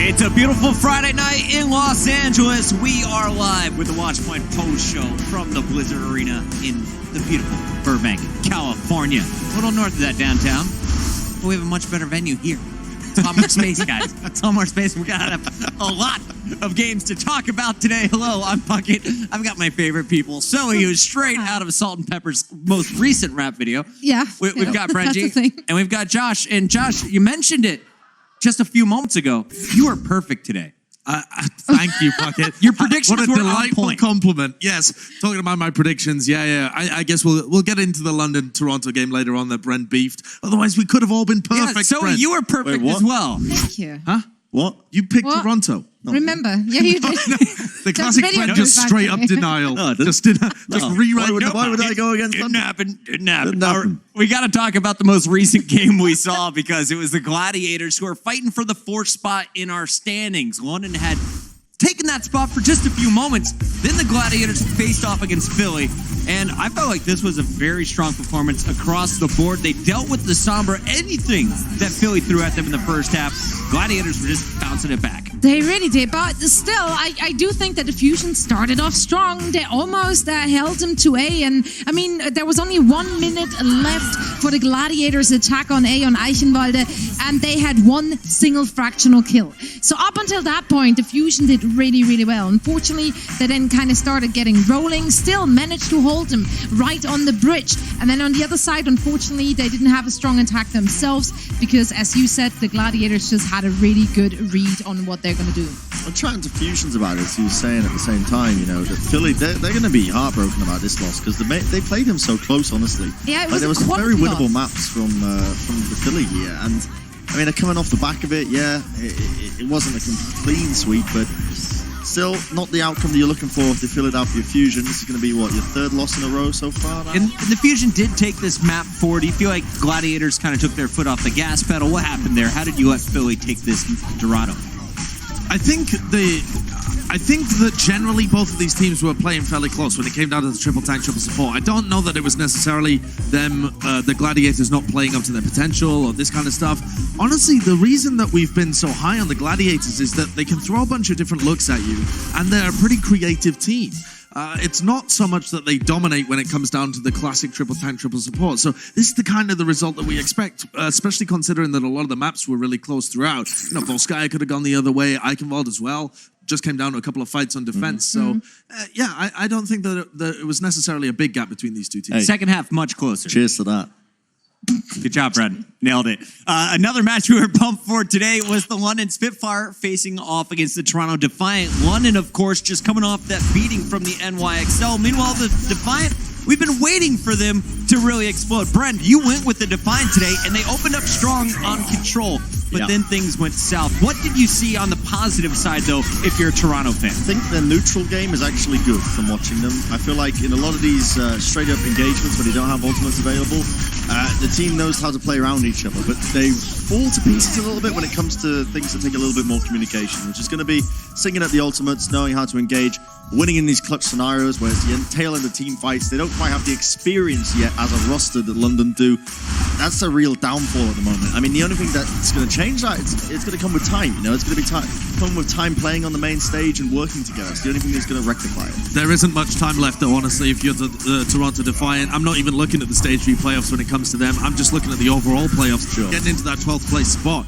It's a beautiful Friday night in Los Angeles. We are live with the Watchpoint post show from the Blizzard Arena in the beautiful Burbank, California. A little north of that downtown. But we have a much better venue here. It's a lot more space, guys. It's a lot more space. We got a lot of games to talk about today. Hello, I'm Bucket. I've got my favorite people. Zoe, who's straight out of Salt and Pepper's most recent rap video. Yeah. We've got Brenji. That's the thing. And we've got Josh. And Josh, you mentioned it just a few moments ago. You are perfect today. Thank you, Bucket. Your predictions what a were on delightful point. compliment. Yes, talking about my predictions. Yeah. I guess we'll get into the London-Toronto game later on that Brent beefed. Otherwise, we could have all been perfect. Yeah, Zoe, Brent. you were perfect as well. Thank you. Huh? What? You picked What? Toronto. Remember? Yeah, you did. The classic video Brent just goes back straight to up me. denial. No, just rewrite. Why would I go against Didn't them? happen. Didn't happen. We got to talk about the most recent game we saw because it was the Gladiators who are fighting for the 4th spot in our standings. London had taken that spot for just a few moments. Then the Gladiators faced off against Philly, and I felt like this was a very strong performance across the board. They dealt with the Sombra, anything that Philly threw at them in the first half. Gladiators were just bouncing it back. They really did, but still, I do think that the Fusion started off strong. They almost held them to A, and I mean, there was only 1 minute left for the Gladiators' attack on A on Eichenwalde, and they had one single fractional kill. So up until that point, the Fusion did really, really well. Unfortunately, they then kind of started getting rolling, still managed to hold them right on the bridge. And then on the other side, unfortunately, they didn't have a strong attack themselves because, as you said, the Gladiators just had a really good read on what they're going to do. I'm chatting to Fusions about it, as he was saying at the same time, you know, that Philly, they're going to be heartbroken about this loss because they played him so close, honestly. Yeah, it was like, there a was some very quad winnable loss. maps from the Philly here, and I mean, they're coming off the back of it. Yeah, it wasn't a clean sweep, but still not the outcome that you're looking for if they fill it out for your Fusion. This is going to be, what, your 3rd loss in a row so far now? And the Fusion did take this map forward. Do you feel like Gladiators kind of took their foot off the gas pedal? What happened there? How did you let Philly take this Dorado? I think that generally both of these teams were playing fairly close when it came down to the triple tank, triple support. I don't know that it was necessarily them, the Gladiators not playing up to their potential or this kind of stuff. Honestly, the reason that we've been so high on the Gladiators is that they can throw a bunch of different looks at you, and they're a pretty creative team. It's not so much that they dominate when it comes down to the classic triple tank, triple support. So this is the result that we expect, especially considering that a lot of the maps were really close throughout. You know, Volskaya could have gone the other way, Eichenwalde as well. Just came down to a couple of fights on defense. So, I don't think that it was necessarily a big gap between these two teams. Hey. Second half, much closer. Cheers to that. Good job, Brad. Nailed it. Another match we were pumped for today was the London Spitfire facing off against the Toronto Defiant. London, of course, just coming off that beating from the NYXL. Meanwhile, the Defiant, we've been waiting for them to really explode. Brent, you went with the Defiant today, and they opened up strong on control. But then things went south. What did you see on the positive side, though, if you're a Toronto fan? I think their neutral game is actually good from watching them. I feel like in a lot of these straight-up engagements where they don't have ultimates available, the team knows how to play around each other, but they fall to pieces a little bit when it comes to things that take a little bit more communication, which is going to be singing at the ultimates, knowing how to engage, winning in these clutch scenarios where it's the tail end of team fights. They don't quite have the experience yet as a roster that London do. That's a real downfall at the moment. I mean, the only thing that's going to change that, it's going to come with time. You know, it's going to be come with time playing on the main stage and working together. It's the only thing that's going to rectify it. There isn't much time left, though, honestly, if you're the Toronto Defiant. I'm not even looking at the Stage 3 playoffs when it comes to them. I'm just looking at the overall playoffs, getting into that 12th place spot.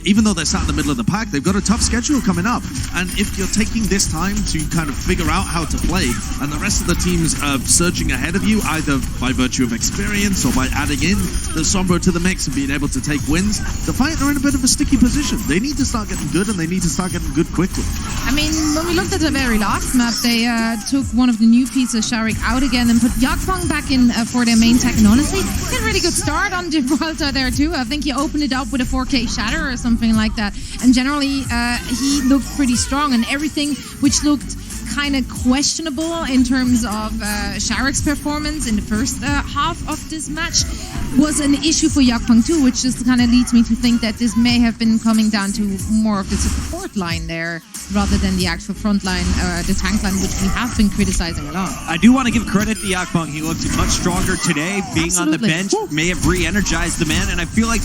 Even though they're sat in the middle of the pack, they've got a tough schedule coming up. And if you're taking this time to kind of figure out how to play, and the rest of the teams are surging ahead of you, either by virtue of experience or by adding in the Sombra to the mix and being able to take wins, Defiant are in a bit of a sticky position. They need to start getting good, and they need to start getting good quickly. I mean, when we looked at the very last map, they took one of the new pieces, Sharik, out again and put Yakfang back in for their main tech. And honestly, did a really good start on Gibraltar there too. I think he opened it up with a 4K Shatter or something like that. And generally, he looked pretty strong, and everything which looked kind of questionable in terms of Sharik's performance in the first half of this match was an issue for Yakfang too, which just kind of leads me to think that this may have been coming down to more of the support line there rather than the actual front line, the tank line, which we have been criticizing a lot. I do want to give credit to Yakfang. He looked much stronger today. Being on the bench may have re-energized the man, and I feel like